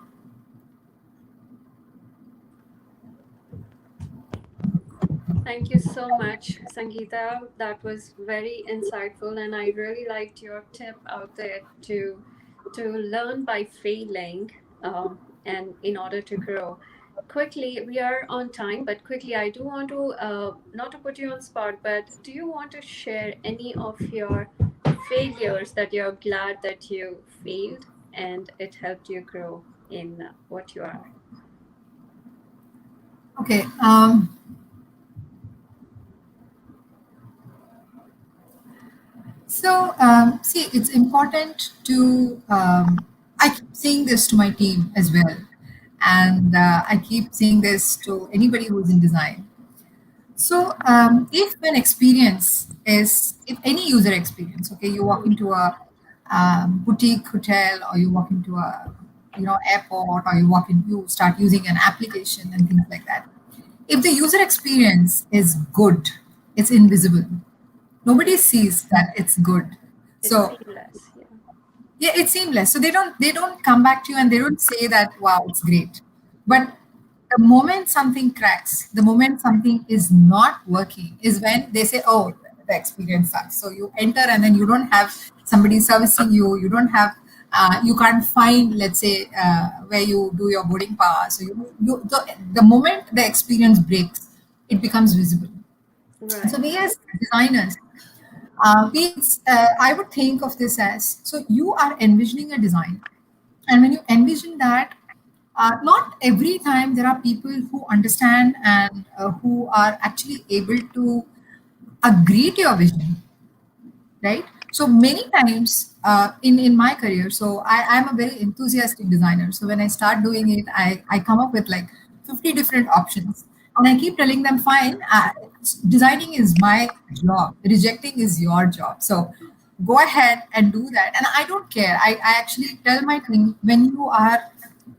Thank you so much, Sangeetha. That was very insightful, and I really liked your tip out there to learn by failing, and in order to grow. Quickly, we are on time, but quickly, I do want to not to put you on spot, but do you want to share any of your failures that you're glad that you failed and it helped you grow in what you are? Okay. So, see, it's important to, I keep saying this to my team as well. And I keep saying this to anybody who's in design. So, if an experience is, if any user experience, okay, you walk into a boutique hotel, or you walk into a, airport, or you start using an application and things like that. If the user experience is good, it's invisible. Nobody sees that it's good. It's So seamless. Yeah. yeah, it's seamless. So they don't come back to you and they don't say that wow, it's great. But the moment something cracks, the moment something is not working, is when they say, oh, the experience sucks. So you enter and then you don't have somebody servicing you. You don't have, you can't find, let's say, where you do your boarding pass. So the moment the experience breaks, it becomes visible. Right. So we as designers, I would think of this as, so you are envisioning a design, and when you envision that, not every time there are people who understand and who are actually able to agree to your vision, right? So many times in my career, so I'm a very enthusiastic designer. So when I start doing it, I come up with like 50 different options. And I keep telling them, fine, designing is my job, rejecting is your job. So go ahead and do that. And I don't care. I actually tell my team, when you are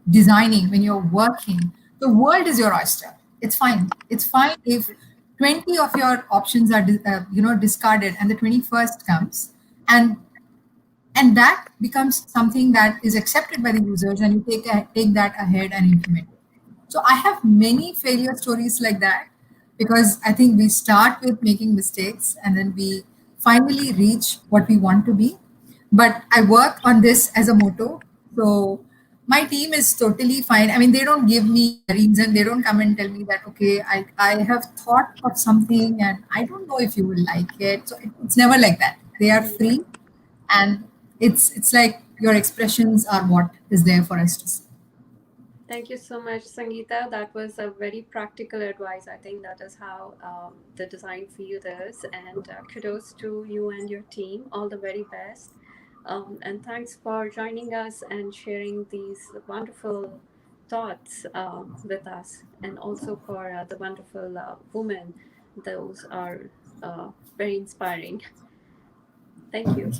designing, when you're working, the world is your oyster. It's fine. It's fine if 20 of your options are discarded and the 21st comes, and that becomes something that is accepted by the users, and you take that ahead and implement it. So I have many failure stories like that, because I think we start with making mistakes and then we finally reach what we want to be. But I work on this as a motto. So my team is totally fine. I mean, they don't give me a reason. They don't come and tell me that, okay, I have thought of something and I don't know if you will like it. So it's never like that. They are free, and it's like your expressions are what is there for us to see. Thank you so much, Sangeetha. That was a very practical advice. I think that is how the design field is. And kudos to you and your team. All the very best. And thanks for joining us and sharing these wonderful thoughts with us. And also for the wonderful women. Those are very inspiring. Thank you.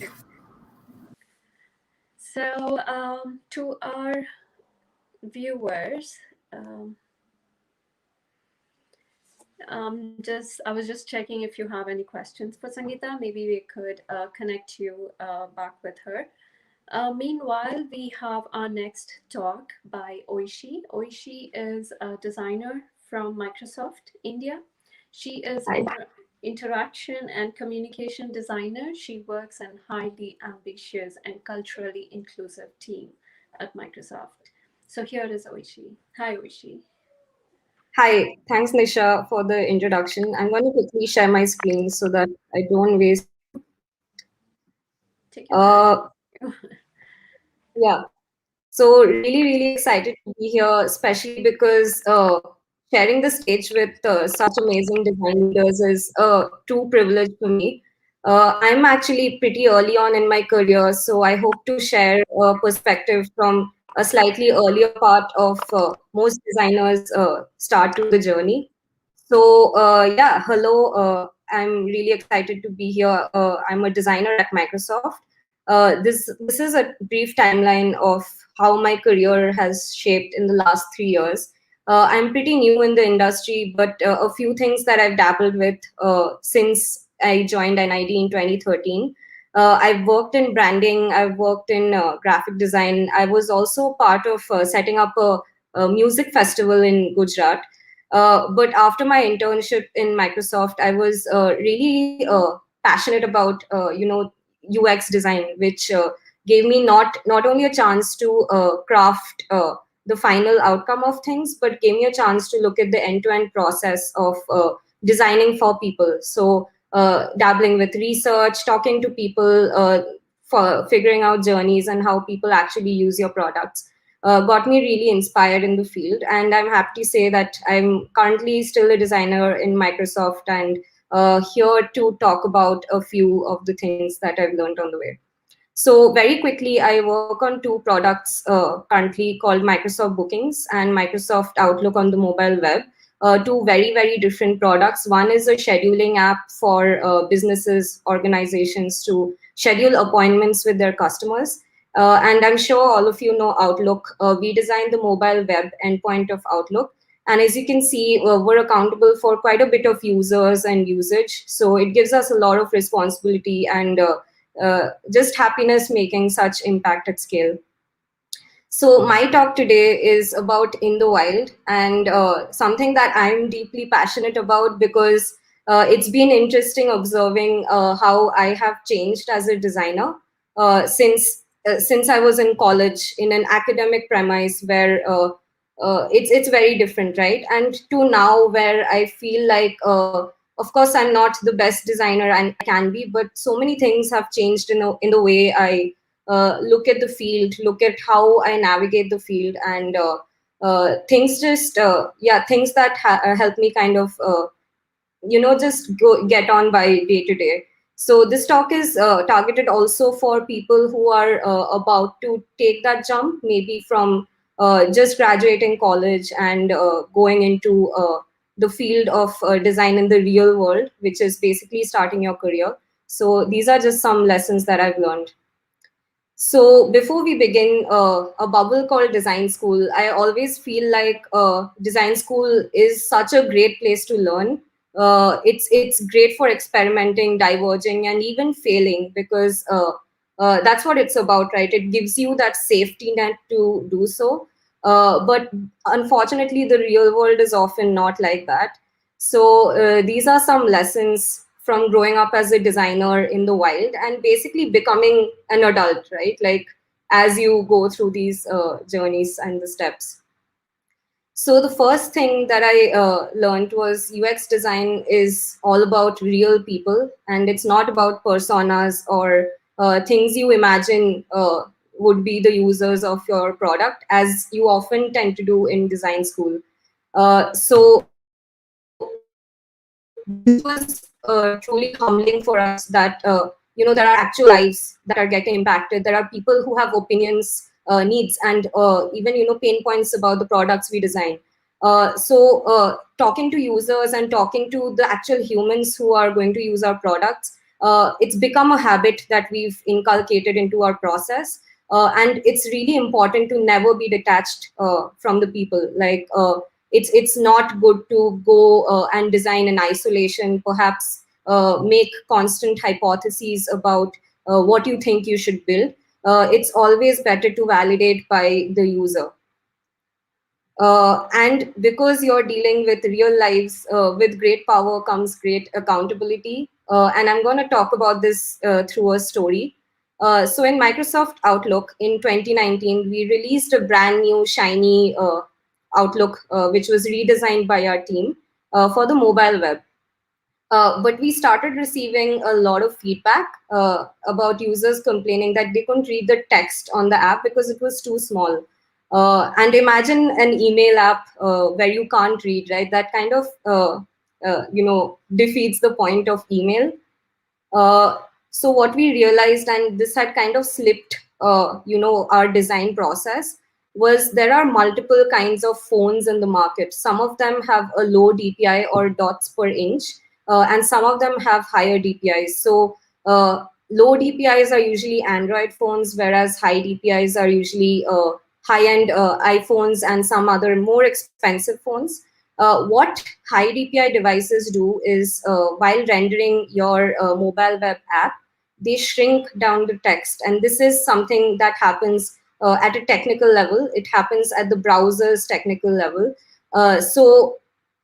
So to our viewers, I was just checking if you have any questions for Sangeetha. Maybe we could connect you back with her. Meanwhile, we have our next talk by Oishi. Oishi is a designer from Microsoft India. She is interaction and communication designer. She works in highly ambitious and culturally inclusive team at Microsoft. So here is Oishi. Hi, Oishi. Hi, thanks Nisha for the introduction. I'm going to quickly share my screen so that I don't waste. Yeah, so really excited to be here, especially because sharing the stage with such amazing design leaders is a true privilege for me. I'm actually pretty early on in my career, so I hope to share a perspective from a slightly earlier part of most designers' start to the journey. So yeah, hello. I'm really excited to be here. I'm a designer at Microsoft. This is a brief timeline of how my career has shaped in the last 3 years. I'm pretty new in the industry, but a few things that I've dabbled with since I joined NID in 2013. I've worked in branding. I've worked in graphic design. I was also part of setting up a music festival in Gujarat. But after my internship in Microsoft, I was really passionate about UX design, which gave me not only a chance to craft the final outcome of things, but gave me a chance to look at the end-to-end process of designing for people. So dabbling with research, talking to people, for figuring out journeys and how people actually use your products. Got me really inspired in the field. And I'm happy to say that I'm currently still a designer in Microsoft and here to talk about a few of the things that I've learned on the way. So very quickly, I work on two products currently called Microsoft Bookings and Microsoft Outlook on the mobile web. Two very, very different products. One is a scheduling app for businesses, organizations to schedule appointments with their customers. And I'm sure all of you know Outlook. We designed the mobile web endpoint of Outlook. And as you can see, we're accountable for quite a bit of users and usage. So it gives us a lot of responsibility and just happiness making such impact at scale. So my talk today is about in the wild and something that I'm deeply passionate about because it's been interesting observing how I have changed as a designer since I was in college in an academic premise where it's very different, right? And to now where I feel like, of course, I'm not the best designer and can be, but so many things have changed in the way I look at the field, look at how I navigate the field, and things just things that help me kind of just get on by day to day. So this talk is targeted also for people who are about to take that jump, maybe from just graduating college and going into the field of design in the real world, which is basically starting your career. So these are just some lessons that I've learned. So before we begin, a bubble called design school, I always feel like design school is such a great place to learn. It's great for experimenting, diverging, and even failing because that's what it's about, right? It gives you that safety net to do so. But unfortunately, the real world is often not like that. So these are some lessons from growing up as a designer in the wild and basically becoming an adult, right? Like as you go through these journeys and the steps. So the first thing that I learned was UX design is all about real people, and it's not about personas or things you imagine would be the users of your product, as you often tend to do in design school. So this was truly humbling for us that there are actual lives that are getting impacted. There are people who have opinions, needs, and even pain points about the products we design. Talking to users and talking to the actual humans who are going to use our products, it's become a habit that we've inculcated into our process. And it's really important to never be detached from the people. Like it's not good to go and design in isolation, perhaps make constant hypotheses about what you think you should build. It's always better to validate by the user. And because you're dealing with real lives, with great power comes great accountability. And I'm going to talk about this through a story. So in Microsoft Outlook in 2019, we released a brand new shiny Outlook, which was redesigned by our team for the mobile web. But we started receiving a lot of feedback about users complaining that they couldn't read the text on the app because it was too small. And imagine an email app where you can't read, right? That kind of, defeats the point of email. So what we realized, and this had kind of slipped, our design process, was there are multiple kinds of phones in the market. Some of them have a low DPI or dots per inch, and some of them have higher DPIs. So low DPIs are usually Android phones, whereas high DPIs are usually high-end iPhones and some other more expensive phones. What high DPI devices do is, while rendering your mobile web app, they shrink down the text. And this is something that happens at a technical level. It happens at the browser's technical level. So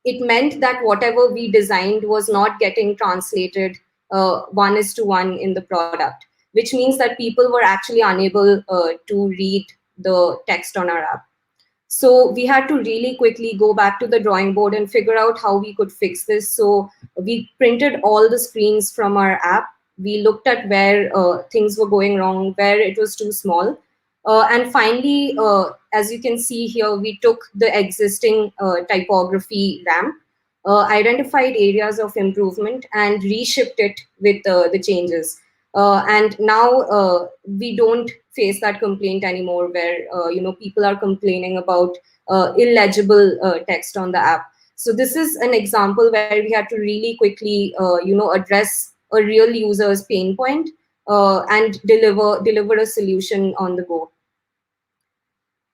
it meant that whatever we designed was not getting translated 1:1 in the product, which means that people were actually unable to read the text on our app. So we had to really quickly go back to the drawing board and figure out how we could fix this. So we printed all the screens from our app. We looked at where things were going wrong, where it was too small. And finally, as you can see here, we took the existing typography ramp, identified areas of improvement, and reshipped it with the changes. And now we don't face that complaint anymore, where people are complaining about illegible text on the app. So this is an example where we had to really quickly address a real user's pain point and deliver a solution on the go.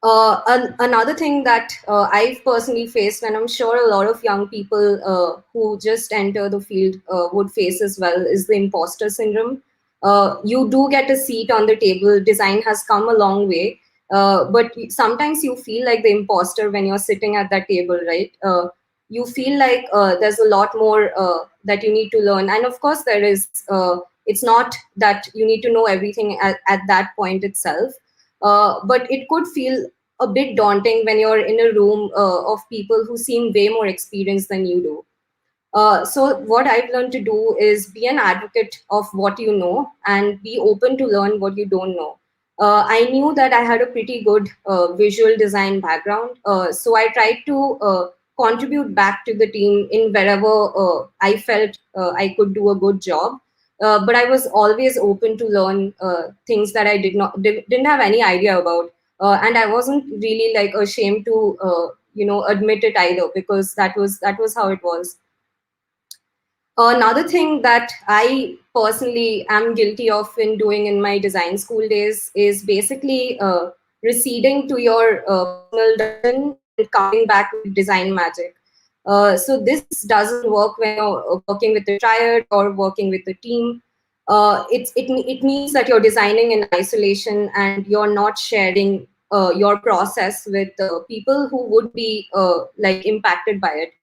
Another thing that I've personally faced, and I'm sure a lot of young people who just enter the field would face as well, is the imposter syndrome. You do get a seat on the table. Design has come a long way, but sometimes you feel like the imposter when you're sitting at that table, right? You feel like there's a lot more that you need to learn. And of course there is. It's not that you need to know everything at that point itself. But it could feel a bit daunting when you're in a room of people who seem way more experienced than you do. So what I've learned to do is be an advocate of what you know and be open to learn what you don't know. I knew that I had a pretty good visual design background, so I tried to contribute back to the team in wherever I felt I could do a good job. But I was always open to learn things that I didn't have any idea about, and I wasn't really like ashamed to admit it either, because that was how it was. Another thing that I personally am guilty of in doing in my design school days is basically receding to your personal dungeon and coming back with design magic. So this doesn't work when you're working with a triad or working with a team. It means that you're designing in isolation and you're not sharing your process with people who would be like impacted by it.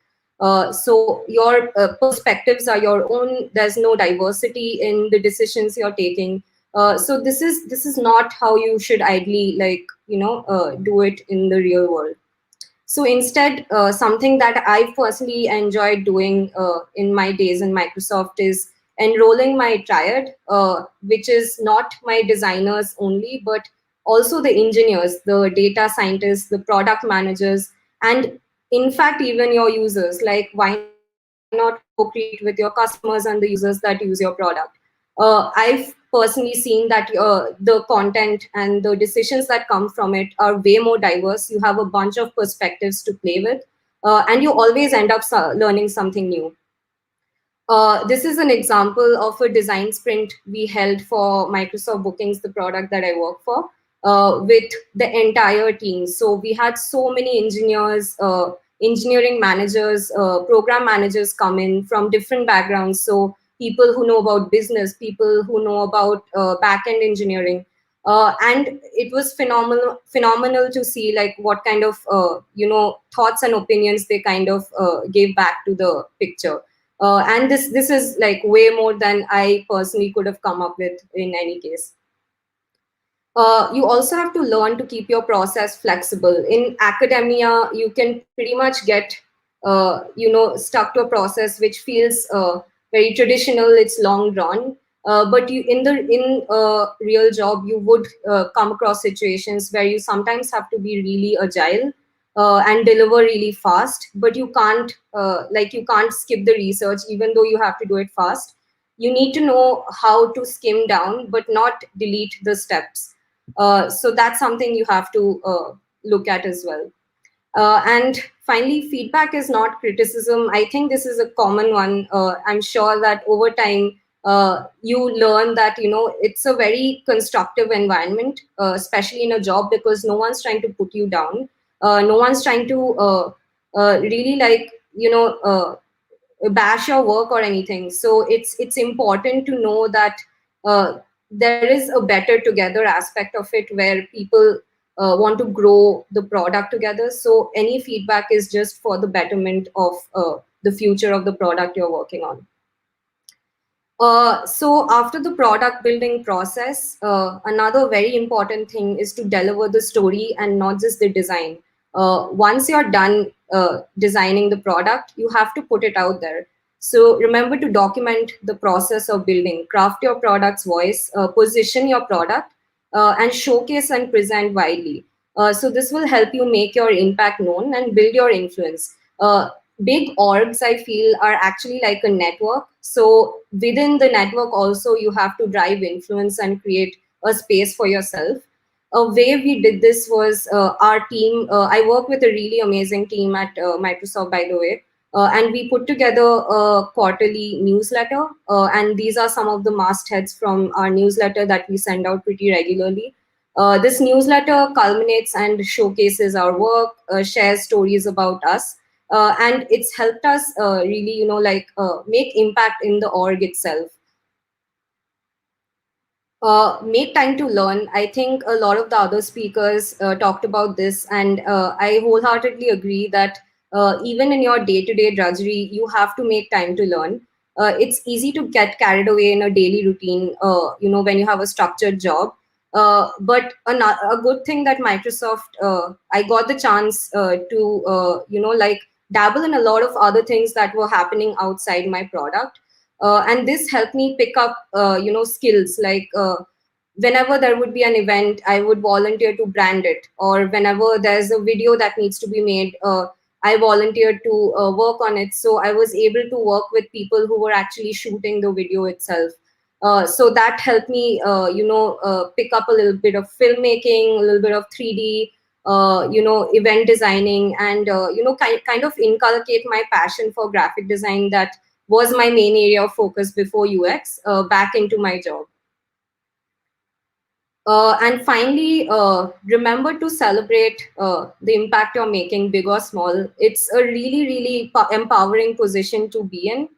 So your perspectives are your own. There's no diversity in the decisions you're taking. So this is not how you should ideally do it in the real world. So instead, something that I've personally enjoyed doing in my days in Microsoft is enrolling my triad, which is not my designers only, but also the engineers, the data scientists, the product managers, and in fact, even your users. Like, why not co-create with your customers and the users that use your product? I've personally seen that the content and the decisions that come from it are way more diverse. You have a bunch of perspectives to play with, and you always end up learning something new. This is an example of a design sprint we held for Microsoft Bookings, the product that I work for, with the entire team. So we had so many engineers, engineering managers, program managers come in from different backgrounds. So people who know about business, people who know about back-end engineering. And it was phenomenal to see like what kind of thoughts and opinions they kind of gave back to the picture. And this is like way more than I personally could have come up with in any case. You also have to learn to keep your process flexible. In academia, you can pretty much get stuck to a process which feels very traditional. It's long drawn. But in a real job, you would come across situations where you sometimes have to be really agile and deliver really fast. But you can't skip the research, even though you have to do it fast. you need to know how to skim down, but not delete the steps. So that's something you have to look at as well. And finally, feedback is not criticism. I think this is a common one. I'm sure that over time, you learn that, it's a very constructive environment, especially in a job, because no one's trying to put you down. No one's trying to really bash your work or anything. So it's important to know that there is a better together aspect of it, where people want to grow the product together. So any feedback is just for the betterment of the future of the product you're working on. So after the product building process, another very important thing is to deliver the story and not just the design. Once you're done designing the product, you have to put it out there. So remember to document the process of building, craft your product's voice, position your product, and showcase and present widely. So this will help you make your impact known and build your influence. Big orgs, I feel, are actually like a network. So within the network also, you have to drive influence and create a space for yourself. A way we did this was our team. I work with a really amazing team at Microsoft, by the way. And we put together a quarterly newsletter. And these are some of the mastheads from our newsletter that we send out pretty regularly. This newsletter culminates and showcases our work, shares stories about us. And it's helped us really, make impact in the org itself. Make time to learn. I think a lot of the other speakers talked about this, and I wholeheartedly agree that even in your day-to-day drudgery, you have to make time to learn. It's easy to get carried away in a daily routine, when you have a structured job. But a good thing that Microsoft, I got the chance to, dabble in a lot of other things that were happening outside my product. And this helped me pick up, skills like whenever there would be an event, I would volunteer to brand it, or whenever there's a video that needs to be made, I volunteered to work on it. So I was able to work with people who were actually shooting the video itself. So that helped me, pick up a little bit of filmmaking, a little bit of 3D, event designing, and, kind of inculcate my passion for graphic design that was my main area of focus before UX back into my job. And finally, remember to celebrate the impact you're making, big or small. It's a really, really empowering position to be in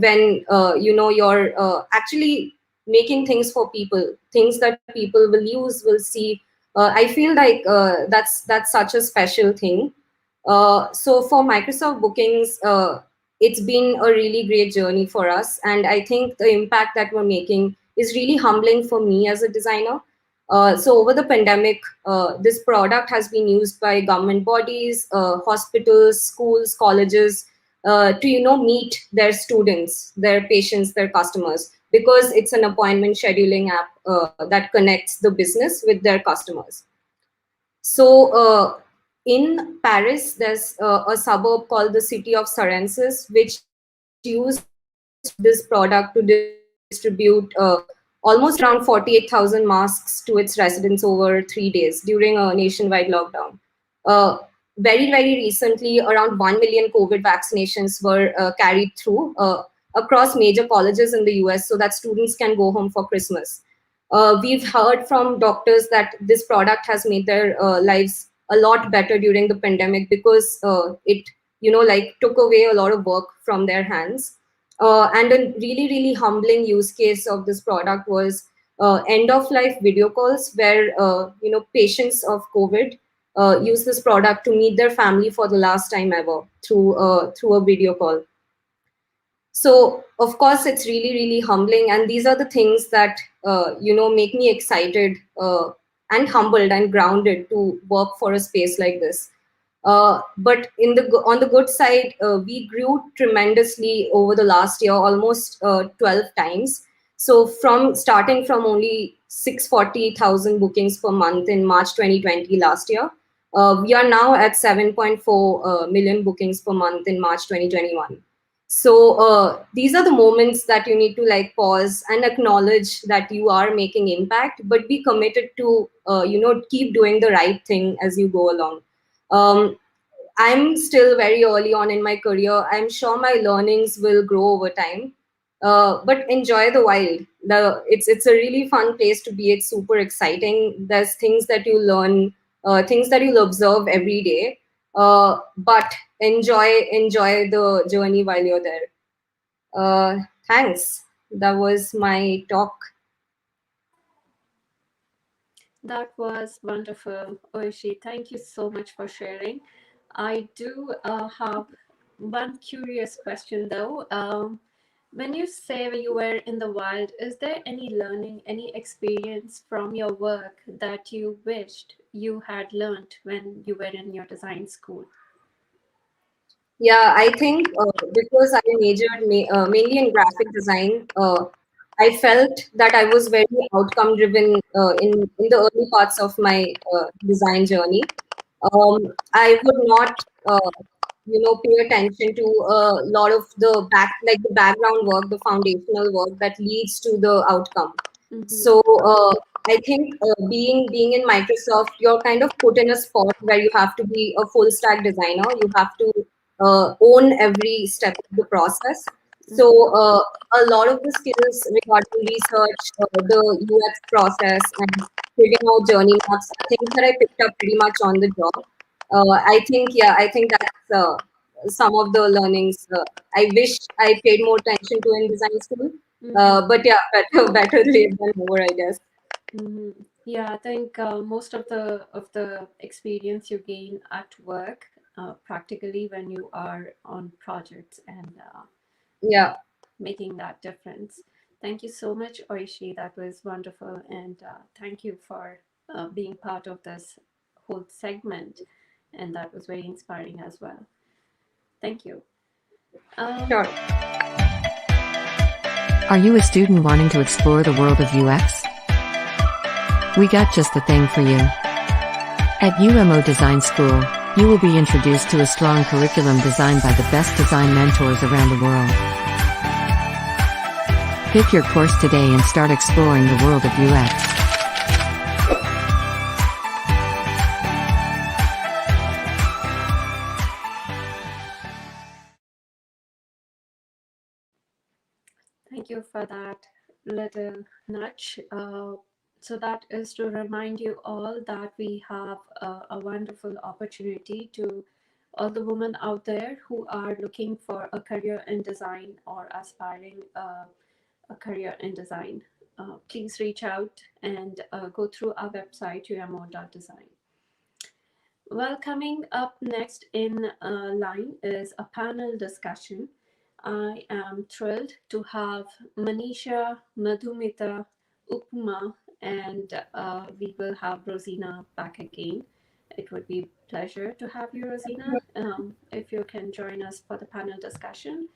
when you're actually making things for people, things that people will use, will see. I feel like that's such a special thing. So for Microsoft Bookings, it's been a really great journey for us. And I think the impact that we're making is really humbling for me as a designer. So over the pandemic, this product has been used by government bodies, hospitals, schools, colleges, to meet their students, their patients, their customers, because it's an appointment scheduling app that connects the business with their customers. So in Paris, there's a suburb called the city of Sarensis, which used this product to distribute almost around 48,000 masks to its residents over 3 days during a nationwide lockdown. Very, very recently, around 1 million COVID vaccinations were carried through across major colleges in the US so that students can go home for Christmas. We've heard from doctors that this product has made their lives a lot better during the pandemic because it, took away a lot of work from their hands. And a really, really humbling use case of this product was end-of-life video calls, where patients of COVID use this product to meet their family for the last time ever through a video call. So of course, it's really, really humbling, and these are the things that make me excited and humbled and grounded to work for a space like this. But on the good side, we grew tremendously over the last year, almost 12 times. So starting from only 640,000 bookings per month in March 2020 last year, we are now at 7.4 million bookings per month in March 2021. So these are the moments that you need to like pause and acknowledge that you are making impact, but be committed to keep doing the right thing as you go along. I'm still very early on in my career. I'm sure my learnings will grow over time. But enjoy the wild. It's a really fun place to be. It's super exciting. There's things that you learn, things that you'll observe every day. But enjoy the journey while you're there. Thanks. That was my talk. That was wonderful, Oishi. Thank you so much for sharing. I do have one curious question though. When you say you were in the wild, is there any learning, any experience from your work that you wished you had learned when you were in your design school? Yeah, I think because I majored mainly in graphic design, I felt that I was very outcome driven in the early parts of my design journey. I would not, pay attention to a lot of the background work, the foundational work that leads to the outcome. So I think being in Microsoft, you're kind of put in a spot where you have to be a full stack designer. You have to own every step of the process. So a lot of the skills regarding research, the UX process, and figuring out journey maps, are things that I picked up pretty much on the job. I think that's some of the learnings I wish I paid more attention to in design school. But yeah, better late than never, I guess. Yeah, I think most of the experience you gain at work, practically when you are on projects and Yeah. making that difference. Thank you so much, Oishi. That was wonderful, and thank you for being part of this whole segment, and that was very inspiring as well. Thank you. Sure. Are you a student wanting to explore the world of UX? We got just the thing for you. At UMO Design School, you will be introduced to a strong curriculum designed by the best design mentors around the world. Pick your course today and start exploring the world of UX. Thank you for that little nudge. So that is to remind you all that we have a wonderful opportunity to all the women out there who are looking for a career in design or aspiring a career in design. Please reach out and go through our website, umo.design. Well, coming up next in line is a panel discussion. I am thrilled to have Manisha, Madhumita, Upma, and we will have Rozina back again. It would be a pleasure to have you, Rozina, if you can join us for the panel discussion.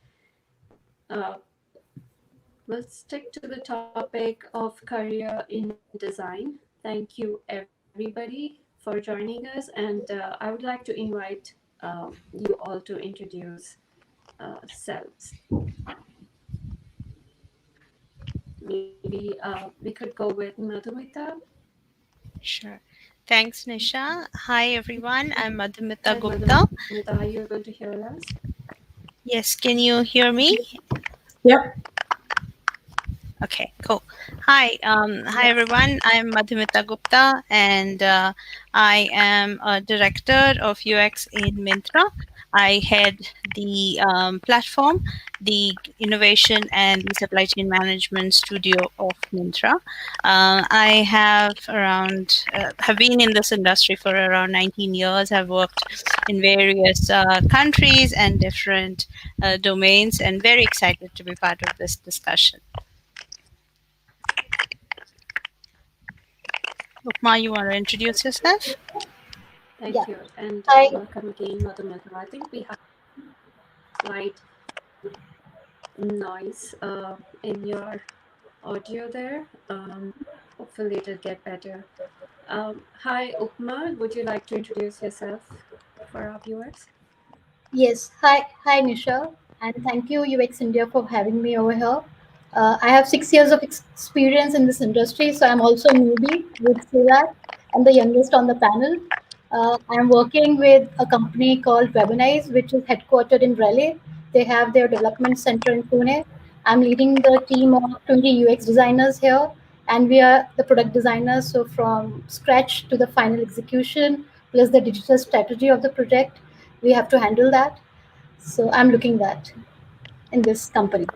We'll stick to the topic of career in design. Thank you, everybody, for joining us. And I would like to invite you all to introduce selves. Maybe we could go with Madhumita. Sure. Thanks, Nisha. Hi, everyone. I'm Madhumita Hi, Gupta. Madhumita, are you able to hear us? Yes, can you hear me? Yep. Okay, cool. Hi, hi everyone. I'm Madhumita Gupta, and I am a director of UX in Myntra. I head the platform, the innovation and the supply chain management studio of Myntra. I have have been in this industry for around 19 years. Have worked in various countries and different domains, and very excited to be part of this discussion. Upma, you want to introduce yourself? Thank you. And welcome again, Madhumita. I think we have slight noise in your audio there. Hopefully it'll get better. Hi, Upma. Would you like to introduce yourself for our viewers? Yes. Hi, Nisha. and thank you UX India for having me over here. I have 6 years of experience in this industry, so I'm also a newbie, would say that. I'm the youngest on the panel. I'm working with a company called Webonise, which is headquartered in Raleigh. They have their development center in Pune. I'm leading the team of 20 UX designers here, and we are the product designers. So from scratch to the final execution, plus the digital strategy of the project, we have to handle that. So I'm looking that in this company.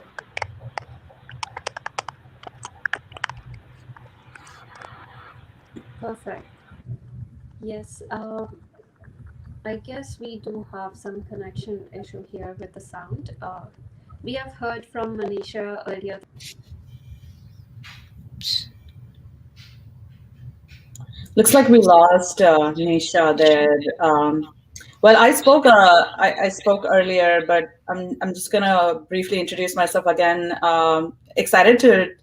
Perfect. Yes, I guess we do have some connection issue here with the sound. We have heard from Manisha earlier. Looks like we lost Nisha there. Well, I spoke. I spoke earlier, but I'm just gonna briefly introduce myself again. Excited to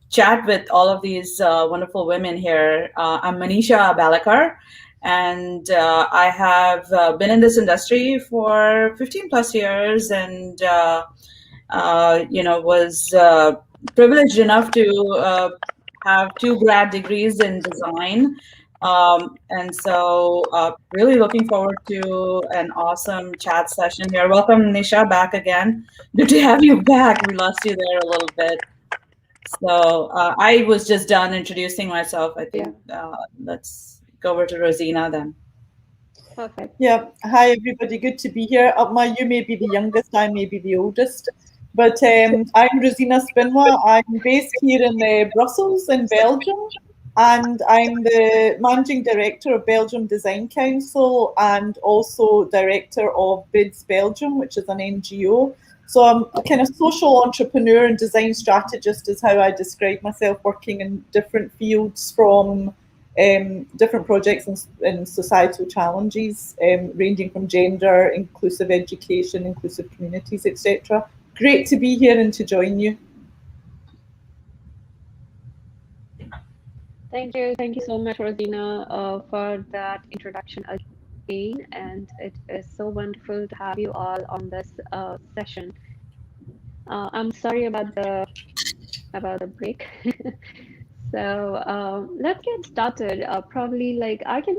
chat with all of these wonderful women here. I'm Manisha Bhalekar, and I have been in this industry for 15 plus years, and was privileged enough to have 2 grad degrees in design. And so really looking forward to an awesome chat session here. Welcome, Nisha, back again. Good to have you back. We lost you there a little bit. So I was just done introducing myself. I think let's go over to Rozina then. Perfect. Yeah. Hi, everybody. Good to be here. Upma, you may be the youngest, I may be the oldest. But I'm Rozina Spinnoy. I'm based here in Brussels in Belgium. And I'm the Managing Director of Belgium Design Council and also Director of BIDS Belgium, which is an NGO. So I'm a kind of social entrepreneur and design strategist is how I describe myself, working in different fields from different projects and societal challenges, ranging from gender, inclusive education, inclusive communities, etc. Great to be here and to join you. Thank you so much, Rozina, for that introduction again. And it is so wonderful to have you all on this session. I'm sorry about the break. So let's get started. Probably like I can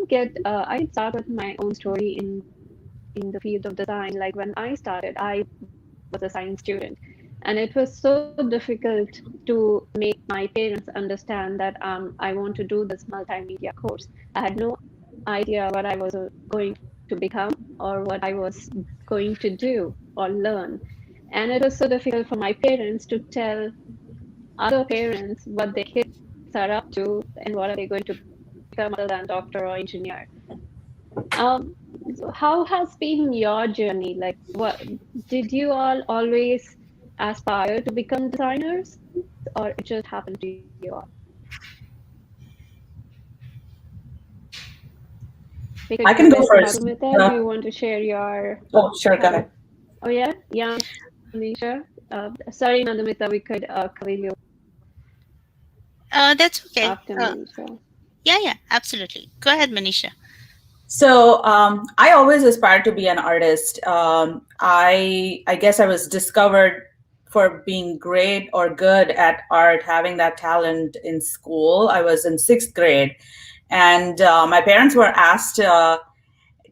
start with my own story in the field of design. Like when I started, I was a science student, and it was so difficult to make my parents understand that I want to do this multimedia course. I had no idea what I was going to become or what I was going to do or learn. And it was so difficult for my parents to tell other parents what their kids are up to and what are they going to become other than doctor or engineer. So how has been your journey? Like, what did you all always aspire to become designers, or it just happened to you all? I can go first. Madhumita, do you want to share your? Oh, sure, go ahead. Oh yeah, Manisha. Sorry, Madhumita, we could cover you. That's okay. After Manisha. Yeah, absolutely. Go ahead, Manisha. So I always aspired to be an artist. I guess I was discovered for being great or good at art, having that talent in school. I was in 6th grade, and my parents were asked,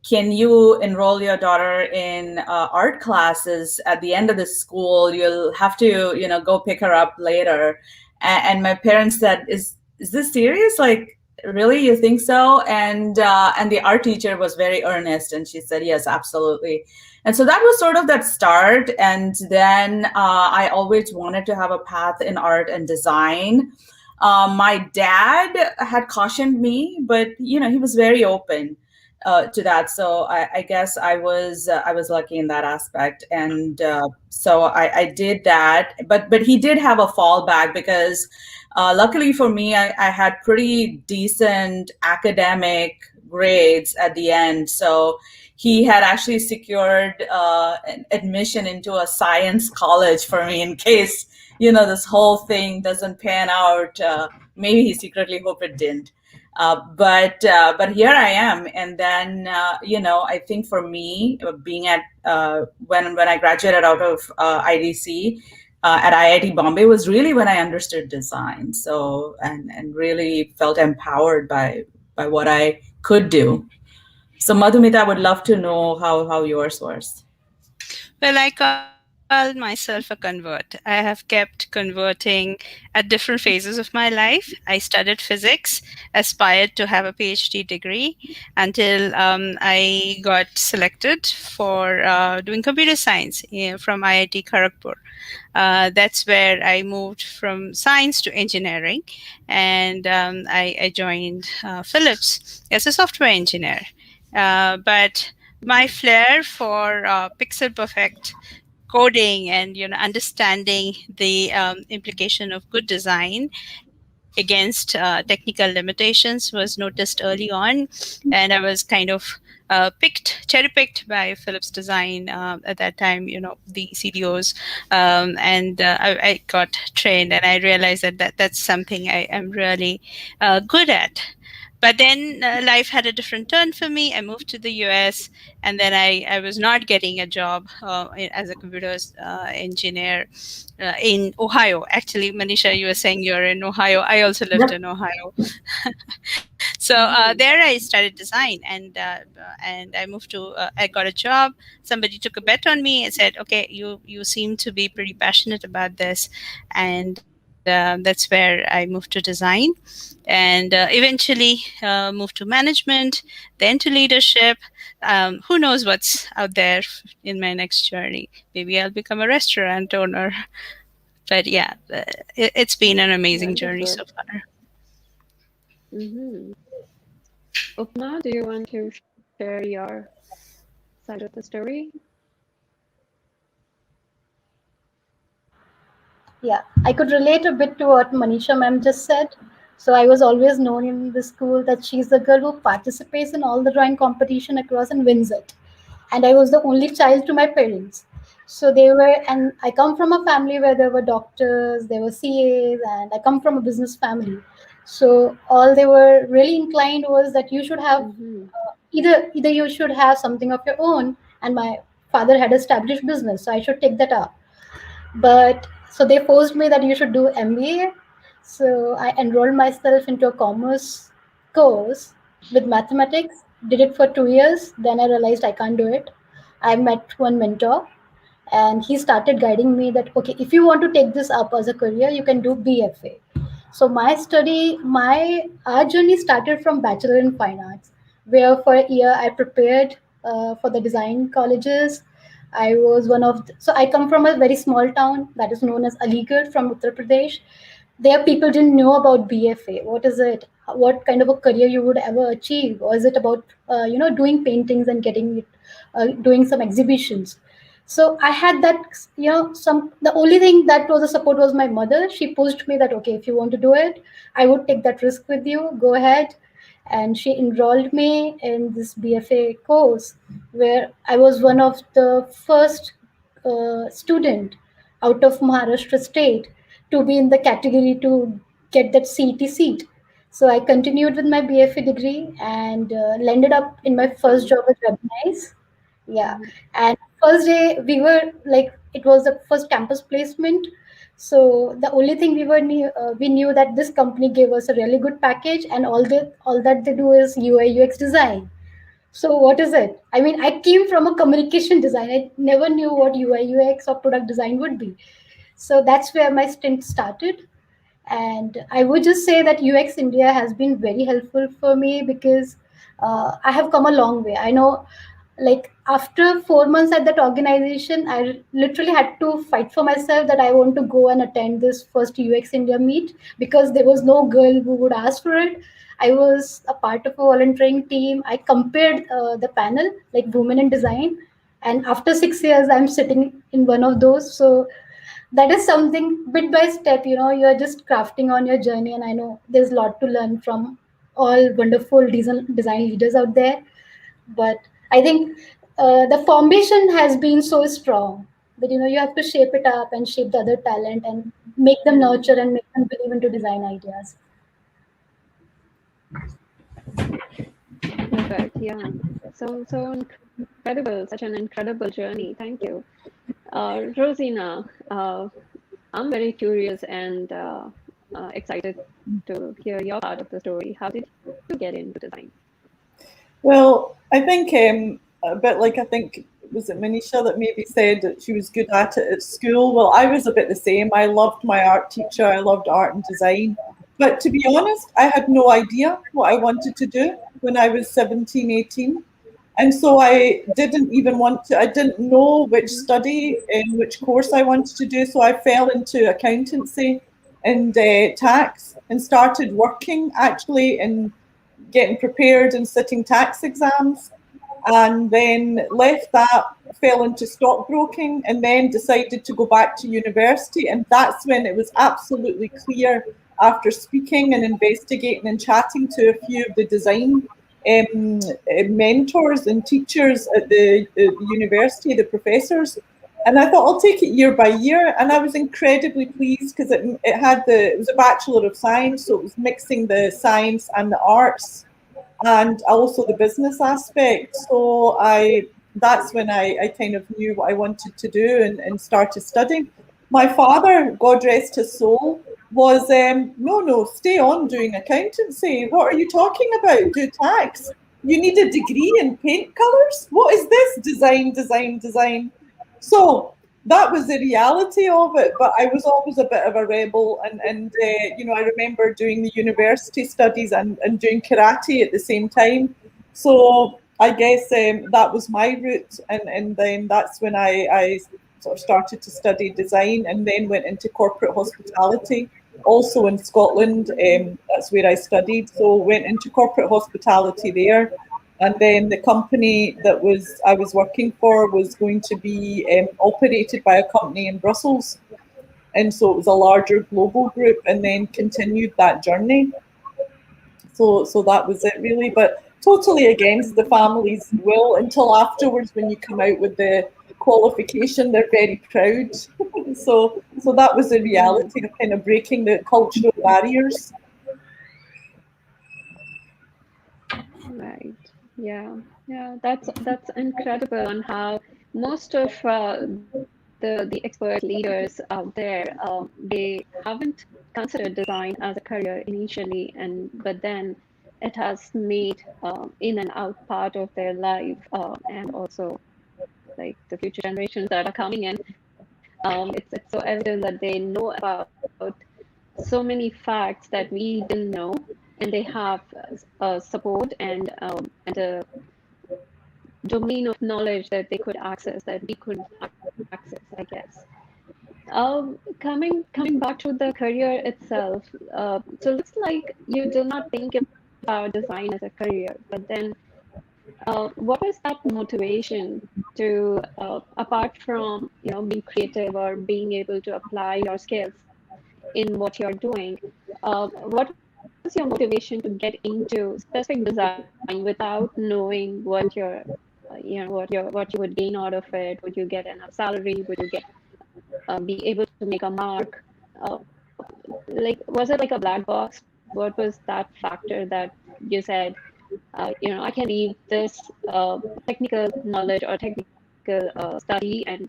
can you enroll your daughter in art classes at the end of the school? You'll have to, go pick her up later. And my parents said, is this serious? Like, really, you think so? And the art teacher was very earnest, and she said, yes, absolutely. And so that was sort of that start. And then I always wanted to have a path in art and design. My dad had cautioned me, but he was very open to that. So I guess I was lucky in that aspect. And so I did that. But he did have a fallback because luckily for me, I had pretty decent academic grades at the end. So he had actually secured an admission into a science college for me in case, this whole thing doesn't pan out. Maybe he secretly hoped it didn't. But here I am. And then, I think for me, being at when I graduated out of IDC at IIT Bombay was really when I understood design. So and really felt empowered by what I could do. So Madhumita, I would love to know how yours was. Well, I call myself a convert. I have kept converting at different phases of my life. I studied physics, aspired to have a PhD degree until I got selected for doing computer science from IIT Kharagpur. That's where I moved from science to engineering, and I joined Philips as a software engineer. But my flair for pixel perfect coding and understanding the implication of good design against technical limitations was noticed early on, and I was kind of cherry picked by Philips Design at that time. The CDOs, and I got trained, and I realized that's something I am really good at. But then life had a different turn for me. I moved to the US, and then I was not getting a job as a computer engineer in Ohio. Actually, Manisha, you were saying you're in Ohio. I also lived in Ohio. So there I studied design, and I moved to. I got a job. Somebody took a bet on me and said, "Okay, you seem to be pretty passionate about this," and that's where I moved to design, and eventually moved to management, then to leadership. Who knows what's out there in my next journey? Maybe I'll become a restaurant owner. But yeah, it's been an amazing journey so far. Upma, do you want to share your side of the story? Yeah, I could relate a bit to what Manisha ma'am just said. So I was always known in the school that she's the girl who participates in all the drawing competition across and wins it. And I was the only child to my parents. So they were, and I come from a family where there were doctors, there were CAs, and I come from a business family. So all they were really inclined was that you should have either you should have something of your own, and my father had established business, so I should take that up. But so they forced me that you should do MBA. So I enrolled myself into a commerce course with mathematics, did it for 2 years. Then I realized I can't do it. I met one mentor, and he started guiding me that, okay, if you want to take this up as a career, you can do BFA. So our journey started from Bachelor in Fine Arts, where for a year I prepared for the design colleges. I was so I come from a very small town that is known as Aligarh from Uttar Pradesh. There people didn't know about BFA. What is it? What kind of a career you would ever achieve? Or is it about doing paintings and getting doing some exhibitions? So I had that, the only thing that was a support was my mother. She pushed me that, okay, if you want to do it, I would take that risk with you, go ahead. And she enrolled me in this BFA course, where I was one of the first student out of Maharashtra state to be in the category to get that CET seat. So I continued with my BFA degree and landed up in my first job at Webonise. Yeah. And first day we were like, it was the first campus placement. So the only thing we knew that this company gave us a really good package, and all that they do is UI UX design. So what is it? I mean, I came from a communication design. I never knew what UI UX or product design would be. So that's where my stint started. And I would just say that UX India has been very helpful for me because I have come a long way. I know, like, after 4 months at that organization, I literally had to fight for myself that I want to go and attend this first UX India meet, because there was no girl who would ask for it. I was a part of a volunteering team. I compared the panel, like women in design, and after 6 years I'm sitting in one of those. So that is something, bit by step, you're just crafting on your journey. And I know there's a lot to learn from all wonderful design leaders out there. But I think the foundation has been so strong that you have to shape it up and shape the other talent and make them nurture and make them believe into design ideas. Perfect. Yeah. So incredible. Such an incredible journey. Thank you. Rozina, I'm very curious and excited to hear your part of the story. How did you get into design? Well, I think a bit like I think was it Manisha that maybe said that she was good at it at school. Well, I was a bit the same. I loved my art teacher. I loved art and design. But to be honest, I had no idea what I wanted to do when I was 17, 18. And so I didn't even want to, I didn't know which study and which course I wanted to do. So I fell into accountancy and tax and started working actually in getting prepared and sitting tax exams, and then left that, fell into stockbroking, and then decided to go back to university. And that's when it was absolutely clear, after speaking and investigating and chatting to a few of the design mentors and teachers at the university, the professors. And I thought I'll take it year by year, and I was incredibly pleased because it was a Bachelor of Science, so it was mixing the science and the arts, and also the business aspect. So that's when I kind of knew what I wanted to do and started studying. My father, God rest his soul, was no, stay on doing accountancy. What are you talking about? Do tax. You need a degree in paint colours? What is this? Design. So that was the reality of it. But I was always a bit of a rebel, and I remember doing the university studies and doing karate at the same time. So I guess that was my route, and then that's when I sort of started to study design, and then went into corporate hospitality, also in Scotland. That's where I studied. So went into corporate hospitality there. And then the company that I was working for was going to be operated by a company in Brussels. And so it was a larger global group, and then continued that journey. So that was it really, but totally against the family's will until afterwards when you come out with the qualification, they're very proud. so that was the reality of kind of breaking the cultural barriers. Right. Yeah. That's incredible on how most of the expert leaders out there, they haven't considered design as a career initially, but then it has made in and out part of their life, and also like the future generations that are coming in. It's so evident that they know about so many facts that we didn't know, and they have support and a domain of knowledge that they could access that we couldn't access, I guess. Coming back to the career itself, so looks like you did not think about design as a career, but then what was that motivation to, apart from being creative or being able to apply your skills in what you're doing, what was your motivation to get into specific design without knowing what your what you would gain out of it? Would you get enough salary? Would you get be able to make a mark? Like, was it like a black box? What was that factor that you said, I can leave this technical knowledge or technical study and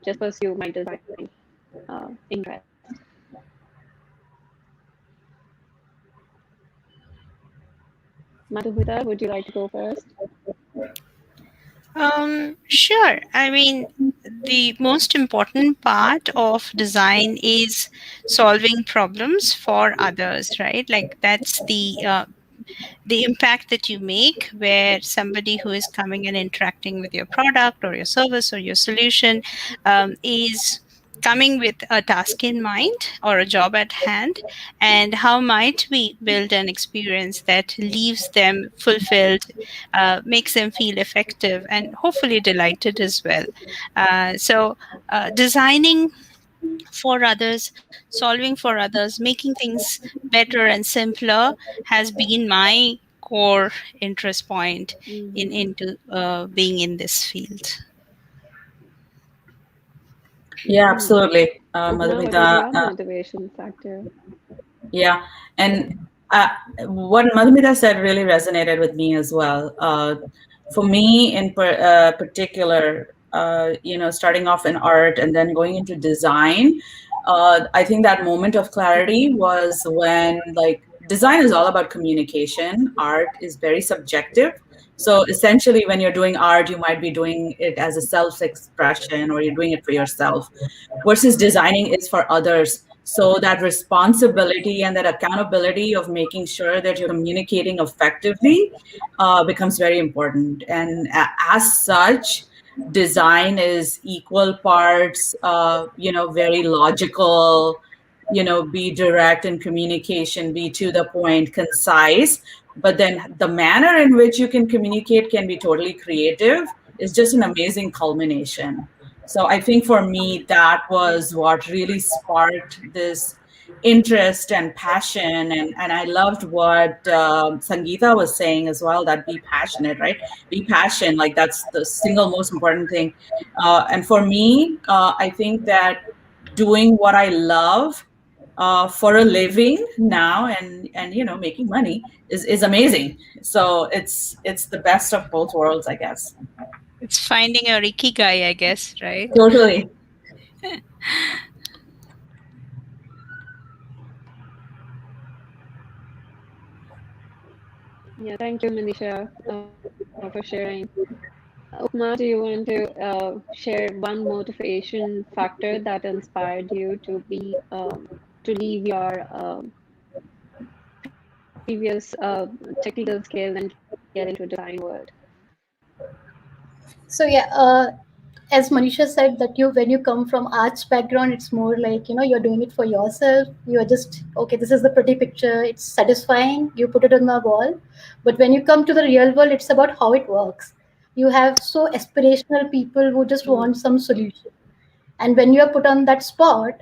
just pursue my design interest? Madhumita, would you like to go first? Sure. I mean, the most important part of design is solving problems for others, right? Like that's the impact that you make, where somebody who is coming and interacting with your product or your service or your solution is coming with a task in mind or a job at hand, and how might we build an experience that leaves them fulfilled, makes them feel effective, and hopefully delighted as well. Designing for others, solving for others, making things better and simpler has been my core interest point into being in this field. Yeah, absolutely, Upma, what was Madhumita. your motivation factor? Yeah, and What Madhumita said really resonated with me as well. For me, in particular, starting off in art and then going into design, I think that moment of clarity was when, like, design is all about communication. Art is very subjective. So essentially, when you're doing art, you might be doing it as a self-expression, or you're doing it for yourself, versus designing is for others. So that responsibility and that accountability of making sure that you're communicating effectively becomes very important. And as such, design is equal parts, very logical, be direct in communication, be to the point, concise. But then the manner in which you can communicate can be totally creative. Is just an amazing culmination. So I think for me, that was what really sparked this interest and passion. And I loved what Sangeetha was saying as well, that be passionate, right? Be passionate, like that's the single most important thing. And for me, I think that doing what I love for a living now, and making money is amazing. So it's the best of both worlds, I guess. It's finding your ikigai, I guess, right? Totally. Yeah, thank you, Manisha, for sharing. Upma, do you want to share one motivation factor that inspired you to to leave your previous technical skill and get into design world? So yeah, as Manisha said, that when you come from arts background, it's more like you're doing it for yourself. You're just okay. This is the pretty picture. It's satisfying. You put it on the wall. But when you come to the real world, it's about how it works. You have so aspirational people who just want some solution. And when you are put on that spot,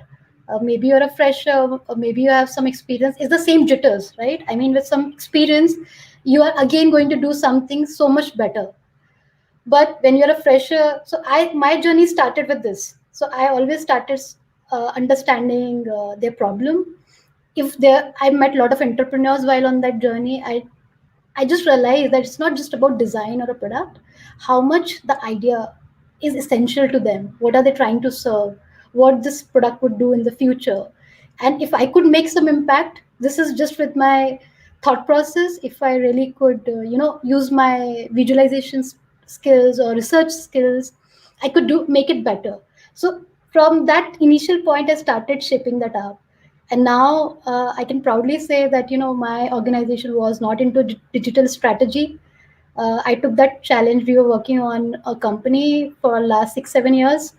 maybe you're a fresher, or maybe you have some experience. It's the same jitters, right? I mean, with some experience, you are again going to do something so much better. But when you're a fresher, so my journey started with this. So I always started understanding their problem. If there, I met a lot of entrepreneurs while on that journey. I just realized that it's not just about design or a product, how much the idea is essential to them. What are they trying to serve? What this product would do in the future? And if I could make some impact, this is just with my thought process. If I really could, use my visualization skills or research skills, I could make it better. So from that initial point, I started shaping that up. And now I can proudly say that my organization was not into digital strategy. I took that challenge. We were working on a company for last 6-7 years.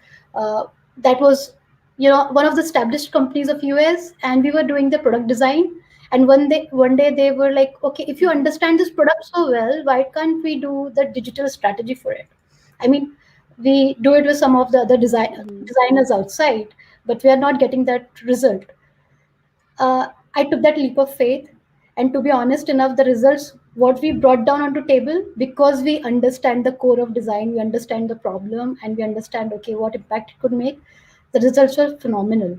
That was one of the established companies of US, and we were doing the product design. And one day they were like, okay, if you understand this product so well, why can't we do the digital strategy for it? I mean, we do it with some of the other designers outside, but we are not getting that result. I took that leap of faith, and to be honest enough, the results what we brought down onto table, because we understand the core of design, we understand the problem, and we understand what impact it could make. The results were phenomenal,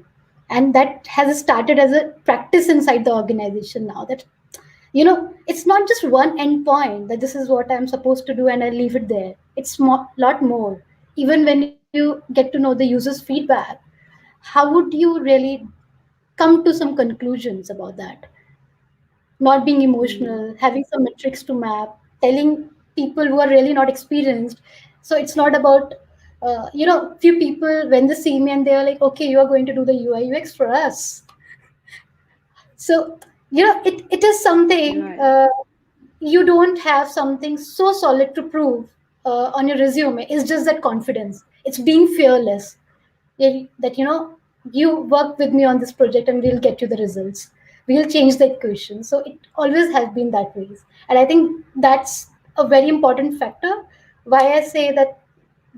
and that has started as a practice inside the organization now. That it's not just one endpoint that this is what I'm supposed to do and I leave it there. It's lot more. Even when you get to know the user's feedback, how would you really come to some conclusions about that? Not being emotional, having some metrics to map, telling people who are really not experienced. So it's not about, few people when they see me and they are like, okay, you are going to do the UI UX for us. So, it is something, you don't have something so solid to prove on your resume. It's just that confidence. It's being fearless. That you work with me on this project and we'll get you the results. We'll change the equation. So it always has been that way. And I think that's a very important factor. Why I say that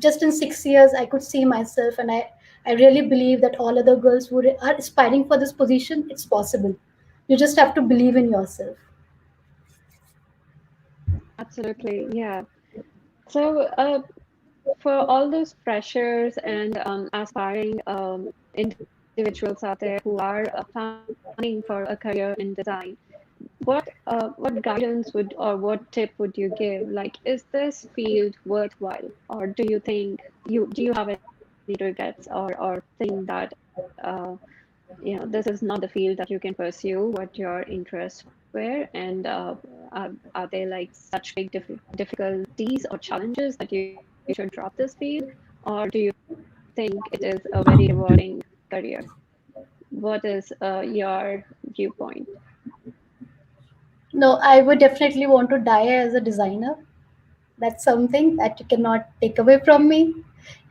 just in 6 years I could see myself, and I really believe that all other girls who are aspiring for this position, it's possible. You just have to believe in yourself. Absolutely, yeah. So, for all those freshers and aspiring individuals out there who are planning for a career in design, what guidance would or what tip would you give? Like, is this field worthwhile, or do you think do you have any regrets or think that this is not the field that you can pursue what your interests were, and are there like such big difficulties or challenges that you should drop this field, or do you think it is a very rewarding career? What is your viewpoint? No, I would definitely want to die as a designer. That's something that you cannot take away from me.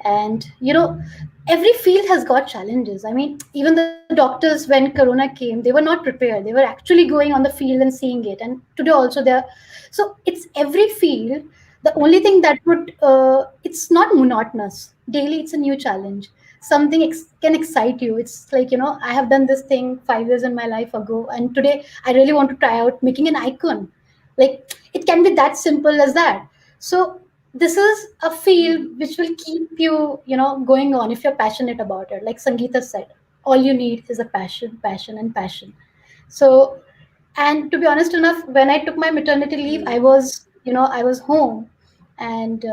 And every field has got challenges. I mean, even the doctors, when Corona came, they were not prepared. They were actually going on the field and seeing it. And today also they're so it's every field. The only thing that would it's not monotonous. Daily, it's a new challenge. Something can excite you. It's like I have done this thing 5 years in my life ago, and today I really want to try out making an icon. Like, it can be that simple as that. So this is a field which will keep you, going on if you're passionate about it. Like Sangeetha said, all you need is a passion, and passion. So, and to be honest enough, when I took my maternity leave, I was home, and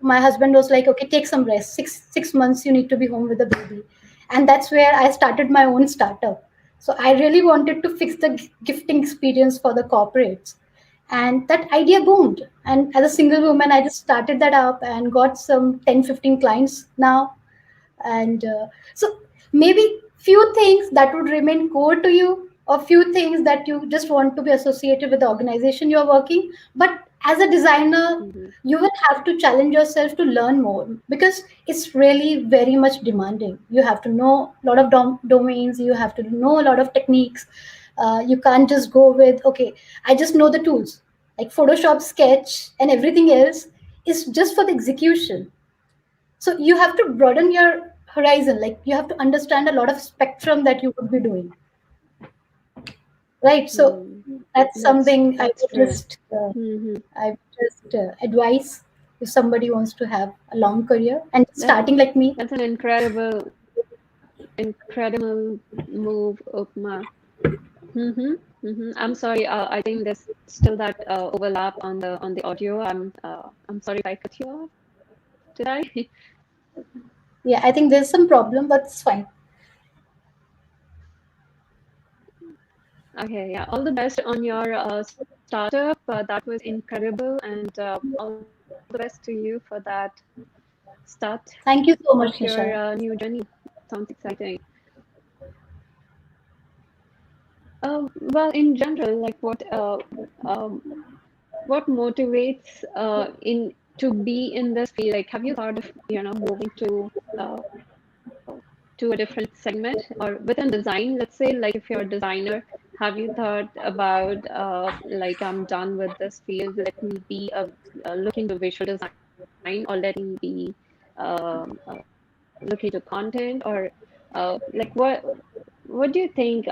my husband was like, "Okay, take some rest. Six months you need to be home with the baby," and that's where I started my own startup. So I really wanted to fix the gifting experience for the corporates, and that idea boomed. And as a single woman, I just started that up and got some 10-15 clients now. And so maybe few things that would remain core to you, or few things that you just want to be associated with the organization you're working. But as a designer, you will have to challenge yourself to learn more, because it's really very much demanding. You have to know a lot of domains, you have to know a lot of techniques. You can't just go with, okay, I just know the tools like Photoshop, Sketch, and everything else is just for the execution. So you have to broaden your horizon. Like, you have to understand a lot of spectrum that you would be doing. Right. So that's something I would just advise if somebody wants to have a long career and starting like me. That's an incredible move, Upma. I'm sorry. I think there's still that overlap on the audio. I'm sorry if I cut you off. Did I? Yeah, I think there's some problem, but it's fine. Okay, yeah. All the best on your startup. That was incredible, and all the best to you for that start. Thank you so much, your new journey. Sounds exciting. Well, in general, like what motivates to be in this field? Like, have you thought of moving to a different segment or within design? Let's say, like, if you're a designer, have you thought about like, I'm done with this field, let me be look into visual design, or let me be look into content, or like what do you think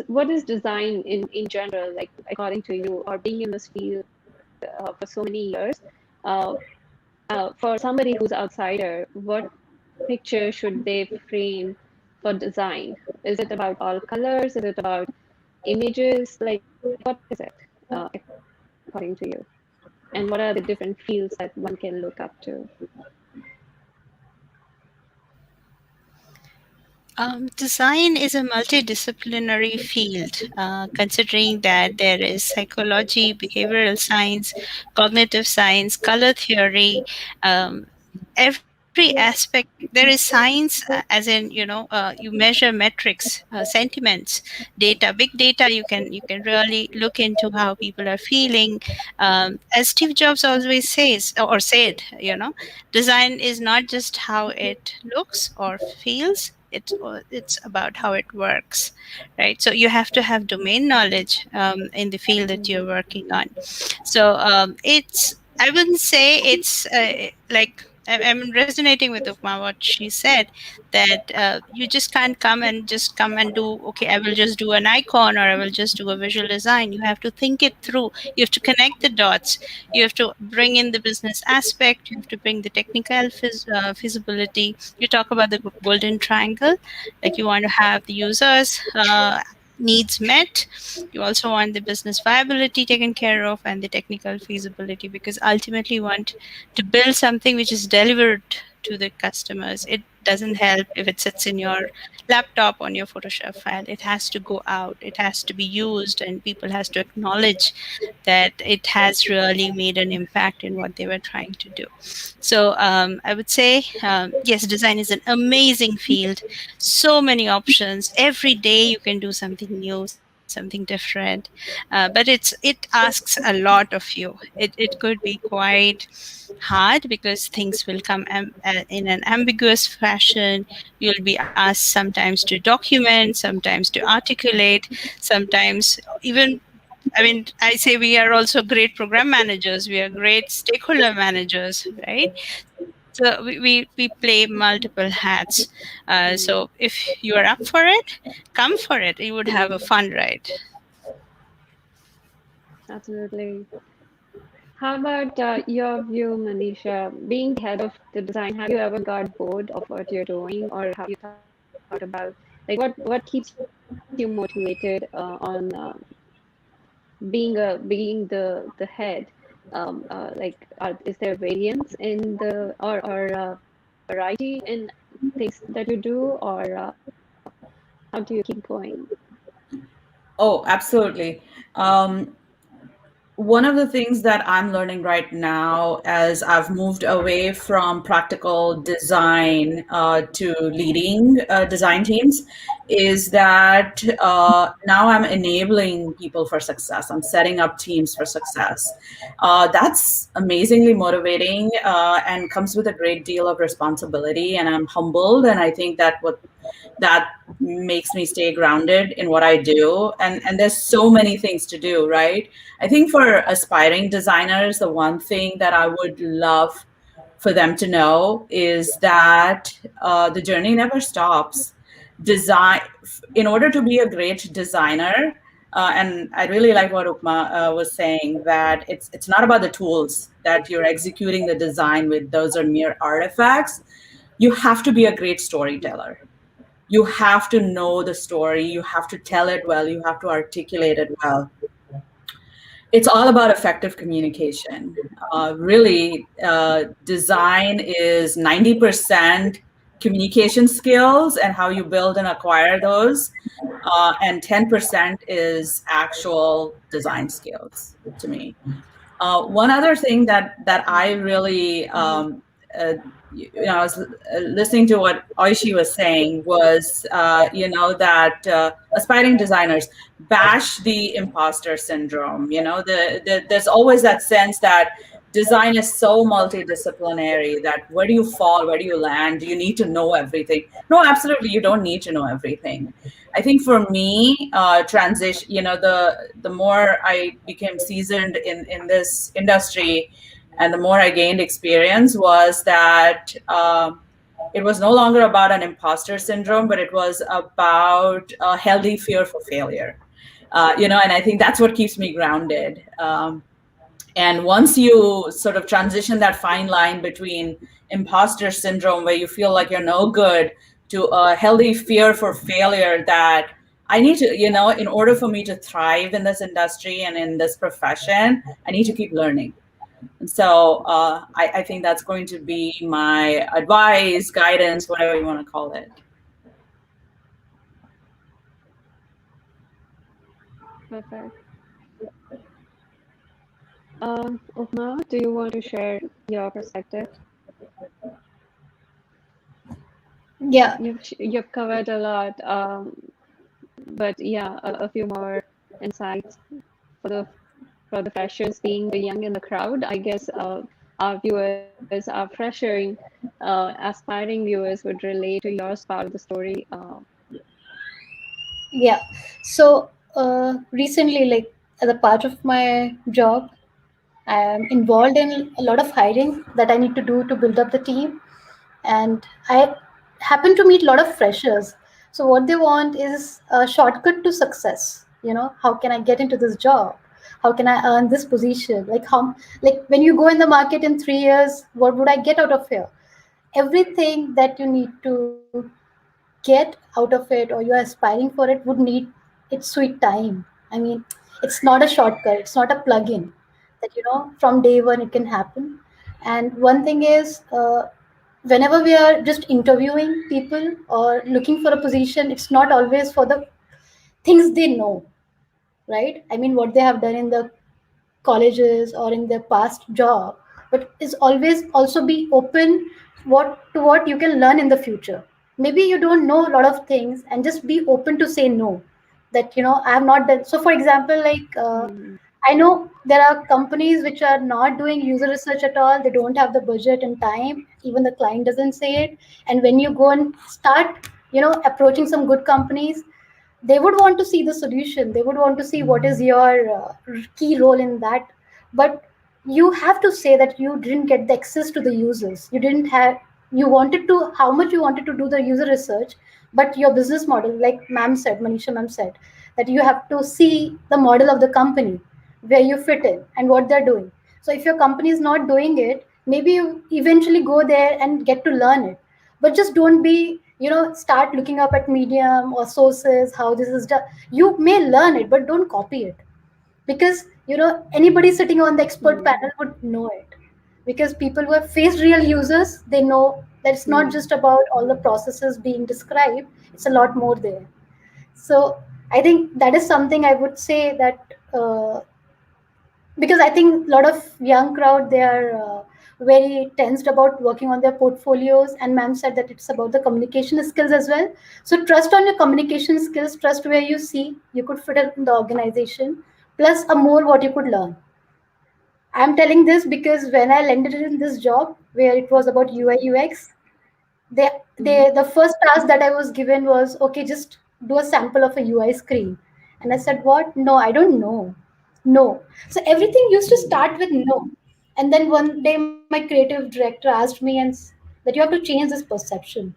what is design in general, like, according to you, or being in this field for so many years? For somebody who's outsider, what picture should they frame for design? Is it about all colors? Is it about images? Like, what is it according to you? And what are the different fields that one can look up to? Design is a multidisciplinary field, considering that there is psychology, behavioral science, cognitive science, color theory, every aspect. There is science, as in you measure metrics, sentiments, data, big data. You can really look into how people are feeling. As Steve Jobs always says or said, design is not just how it looks or feels. It's about how it works, right? So you have to have domain knowledge in the field that you're working on. So I wouldn't say it's like I'm resonating with Upma what she said, that you just can't come and do, okay, I will just do an icon, or I will just do a visual design. You have to think it through. You have to connect the dots. You have to bring in the business aspect. You have to bring the technical feasibility. You talk about the golden triangle, like you want to have the users needs met. You also want the business viability taken care of and the technical feasibility, because ultimately you want to build something which is delivered to the customers. It doesn't help if it sits in your laptop on your Photoshop file. It has to go out, it has to be used, and people has to acknowledge that it has really made an impact in what they were trying to do. So I would say, yes, design is an amazing field. So many options. Every day you can do something new, something different. But it asks a lot of you. It could be quite hard because things will come in an ambiguous fashion. You'll be asked sometimes to document, sometimes to articulate, sometimes even, I mean, I say we are also great program managers. We are great stakeholder managers, right? So we play multiple hats. So if you are up for it, come for it. You would have a fun ride. Absolutely. How about your view, Manisha? Being the head of the design, have you ever got bored of what you're doing, or have you thought about like what keeps you motivated on being the head? Like, is there variance in the or variety in things that you do, or how do you keep going? Oh, absolutely. One of the things that I'm learning right now as I've moved away from practical design to leading design teams is that now I'm enabling people for success. I'm setting up teams for success. That's amazingly motivating and comes with a great deal of responsibility. And I'm humbled. And I think that makes me stay grounded in what I do. And there's so many things to do, right? I think for aspiring designers, the one thing that I would love for them to know is that the journey never stops. Design, in order to be a great designer, and I really like what Upma was saying, that it's not about the tools that you're executing the design with; those are mere artifacts. You have to be a great storyteller. You have to know the story. You have to tell it well. You have to articulate it well. It's all about effective communication. Really, design is 90% communication skills and how you build and acquire those, and 10% is actual design skills to me. One other thing that I really, I was listening to what Oishi was saying was, that aspiring designers bash the imposter syndrome. There's always that sense that design is so multidisciplinary that where do you fall, where do you land? Do you need to know everything? No, absolutely, you don't need to know everything. I think for me, transition, the more I became seasoned in this industry and the more I gained experience was that it was no longer about an imposter syndrome, but it was about a healthy fear for failure. And I think that's what keeps me grounded. And once you sort of transition that fine line between imposter syndrome, where you feel like you're no good, to a healthy fear for failure, that I need to, in order for me to thrive in this industry and in this profession, I need to keep learning. And so I think that's going to be my advice, guidance, whatever you want to call it. Perfect. Upma, do you want to share your perspective? Yeah. You've covered a lot, but yeah, a few more insights for the freshers being the young in the crowd. I guess our viewers, our freshering, aspiring viewers would relate to your part of the story. Yeah. So recently, like as a part of my job, I am involved in a lot of hiring that I need to do to build up the team. And I happen to meet a lot of freshers. So what they want is a shortcut to success. How can I get into this job? How can I earn this position? Like when you go in the market in 3 years, what would I get out of here? Everything that you need to get out of it or you're aspiring for it would need it's sweet time. I mean, it's not a shortcut, it's not a plug-in that, from day one it can happen. And one thing is, whenever we are just interviewing people or looking for a position, it's not always for the things they know, right? I mean, what they have done in the colleges or in their past job, but is always also be open what you can learn in the future. Maybe you don't know a lot of things, and just be open to say no, that I have not done. So for example, like, I know there are companies which are not doing user research at all. They don't have the budget and time. Even the client doesn't say it. And when you go and start, approaching some good companies, they would want to see the solution. They would want to see what is your key role in that. But you have to say that you didn't get the access to the users. You didn't have, you wanted to, how much you wanted to do the user research, but your business model, like Manisha ma'am said, that you have to see the model of the company, where you fit in and what they're doing. So if your company is not doing it, maybe you eventually go there and get to learn it. But just don't be, start looking up at Medium or sources how this is done. You may learn it, but don't copy it, because anybody sitting on the expert panel would know it, because people who have faced real users, they know that it's not just about all the processes being described. It's a lot more there. So I think that is something I would say, that because I think a lot of young crowd, they are very tensed about working on their portfolios, and ma'am said that it's about the communication skills as well. So trust on your communication skills, trust where you see you could fit in the organization, plus a more what you could learn. I'm telling this because when I landed in this job where it was about UI UX, the first task that I was given was, okay, just do a sample of a UI screen. And I said, what? No, I don't know. No. So everything used to start with no. And then one day my creative director asked me that you have to change this perception.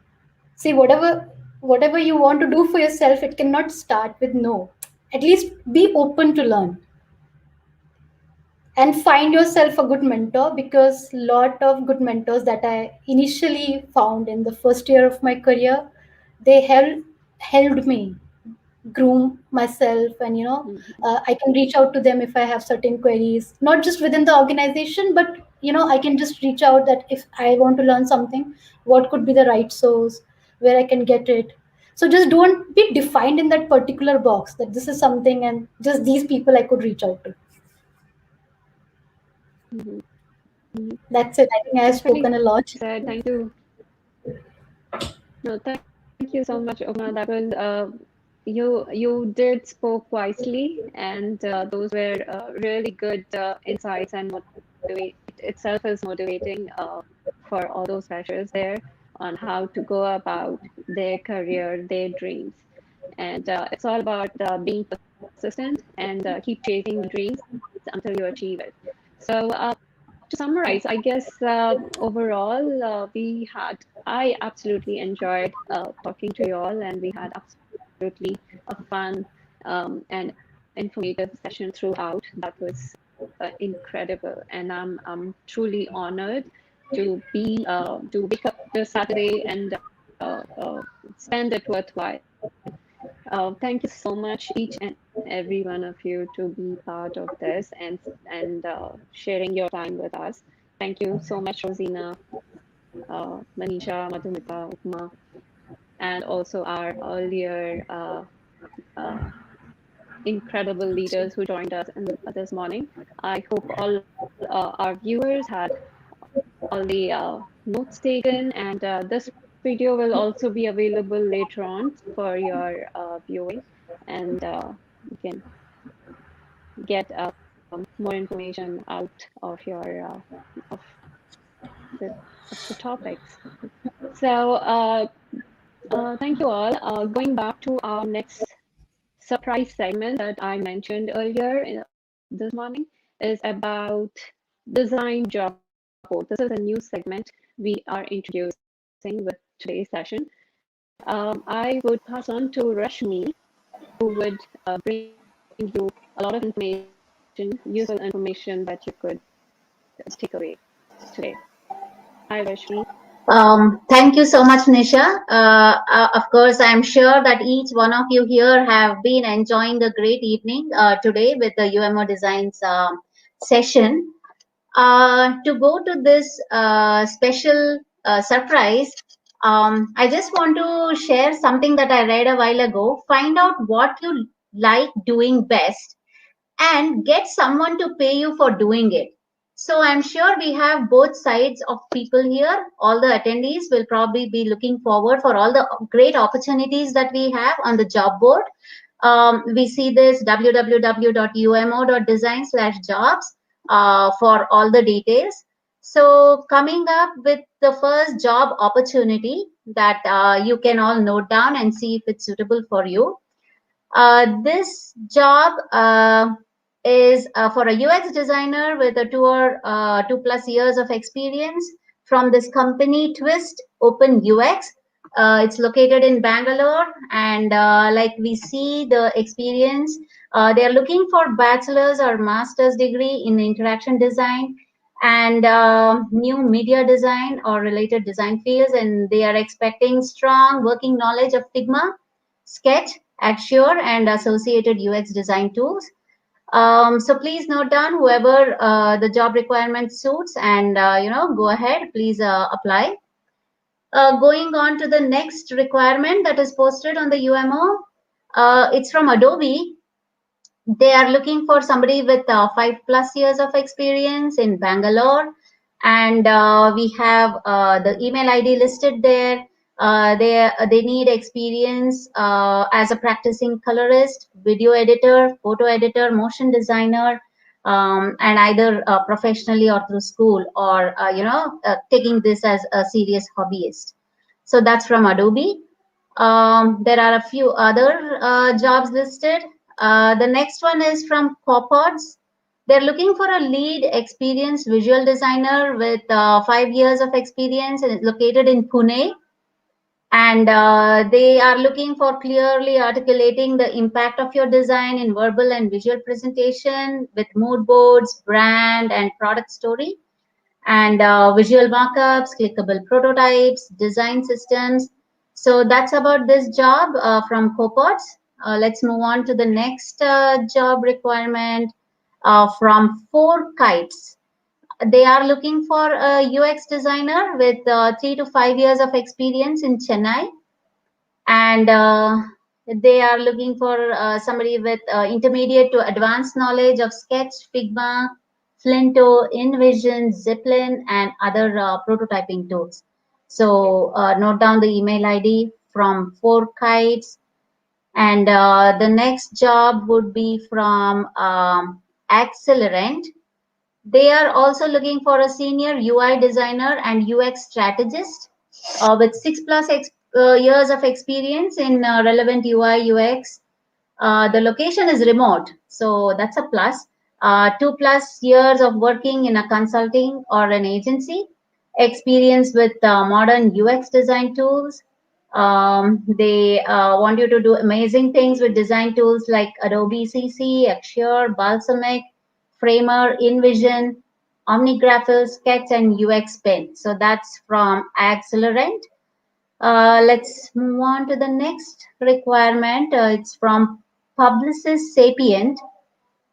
See, whatever you want to do for yourself, it cannot start with no. At least be open to learn, and find yourself a good mentor, because lot of good mentors that I initially found in the first year of my career, they helped me groom myself. And I can reach out to them if I have certain queries, not just within the organization, but I can just reach out that if I want to learn something, what could be the right source, where I can get it. So just don't be defined in that particular box, that this is something and just these people I could reach out to. That's it. I think I have spoken a lot. Said, thank you. No, thank you so much, Upma. That was you did spoke wisely, and those were really good insights, and motivate itself is motivating for all those freshers there on how to go about their career, their dreams, and it's all about being persistent and keep chasing dreams until you achieve it. So. To summarize, I guess overall I absolutely enjoyed talking to you all, and we had absolutely a fun and informative session throughout. That was incredible, and I'm truly honored to wake up this Saturday and spend it worthwhile. Thank you so much, each and every one of you, to be part of this and sharing your time with us. Thank you so much, Rozina, Manisha, Madhumita, Upma, and also our earlier incredible leaders who joined us this morning. I hope all our viewers had all the notes taken, and this video will also be available later on for your viewing, and you can get more information out of your of the topics. So thank you all. Going back to our next surprise segment that I mentioned earlier this morning is about design job board. This is a new segment we are introducing with today's session. I would pass on to Rashmi, who would bring you a lot of information, useful information that you could take away today. Hi, Rashmi. Thank you so much, Nisha. Of course, I'm sure that each one of you here have been enjoying a great evening today with the UMO Designs session. To go to this special surprise, I just want to share something that I read a while ago. Find out what you like doing best and get someone to pay you for doing it. So I'm sure we have both sides of people here. All the attendees will probably be looking forward for all the great opportunities that we have on the job board. We see this www.umo.design/jobs for all the details. So coming up with the first job opportunity that you can all note down and see if it's suitable for you. This job is for a UX designer with a 2+ years of experience from this company, Twist Open UX. It's located in Bangalore, and like we see the experience, they are looking for bachelor's or master's degree in interaction design and new media design or related design fields, and they are expecting strong working knowledge of Figma, Sketch, Axure, and associated UX design tools. So please note down whoever the job requirement suits, and go ahead, please apply. Going on to the next requirement that is posted on the UMO, it's from Adobe. They are looking for somebody with 5+ years of experience in Bangalore, and we have the email ID listed there. They need experience as a practicing colorist, video editor, photo editor, motion designer, and either professionally or through school, or taking this as a serious hobbyist. So that's from Adobe. There are a few other jobs listed. The next one is from Copods. They're looking for a lead experienced visual designer with 5 years of experience, and it's located in Pune. And they are looking for clearly articulating the impact of your design in verbal and visual presentation with mood boards, brand, and product story, and visual markups, clickable prototypes, design systems. So that's about this job from Copods. Let's move on to the next job requirement from Four Kites. They are looking for a UX designer with 3 to 5 years of experience in Chennai, and they are looking for somebody with intermediate to advanced knowledge of Sketch, Figma, Flinto, InVision, Zeppelin, and other prototyping tools. So note down the email ID from Four Kites. And the next job would be from Accelerant. They are also looking for a senior UI designer and UX strategist with 6+ years of experience in relevant UI UX. The location is remote, so that's a plus. 2+ years of working in a consulting or an agency, experience with modern UX design tools. They want you to do amazing things with design tools like Adobe CC, Axure, Balsamic, Framer, InVision, OmniGraffle, Sketch, and UX Pen. So that's from Accelerant. Let's move on to the next requirement. It's from Publicis Sapient,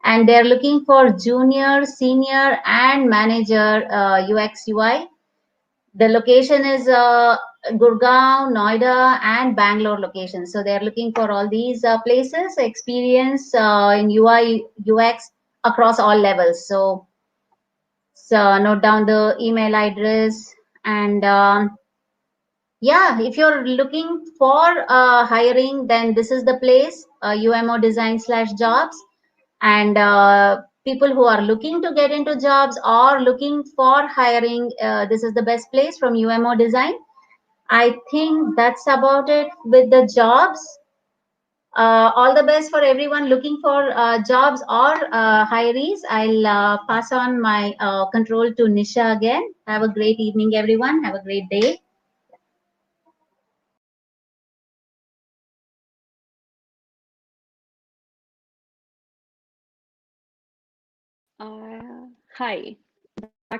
and they're looking for junior, senior, and manager UX UI. The location is Gurgaon, Noida, and Bangalore locations. So they're looking for all these places, experience in UI, UX across all levels. So note down the email address. And yeah, if you're looking for hiring, then this is the place, UMO Design/jobs. And people who are looking to get into jobs or looking for hiring, this is the best place from UMO Design. I think that's about it with the jobs. All the best for everyone looking for jobs or hirees. I'll pass on my control to Nisha again. Have a great evening, everyone. Have a great day. Hi,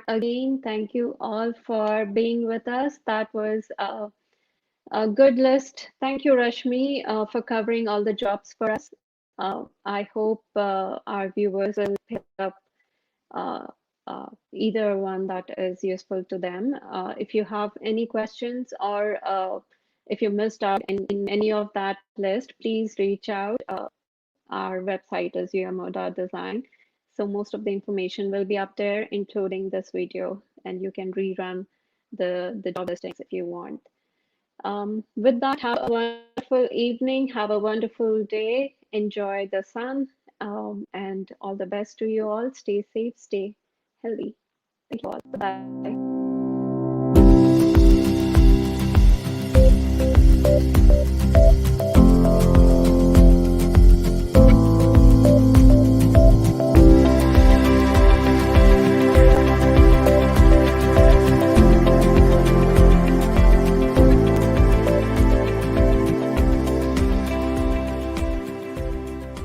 again. Thank you all for being with us. That was a good list. Thank you, Rashmi, for covering all the jobs for us. I hope our viewers will pick up uh, either one that is useful to them. If you have any questions or if you missed out in any of that list, please reach out. Our website is umo.design. So most of the information will be up there, including this video, and you can rerun the job listings if you want. With that, have a wonderful evening, have a wonderful day, enjoy the sun, and all the best to you all. Stay safe, stay healthy. Thank you all. Bye.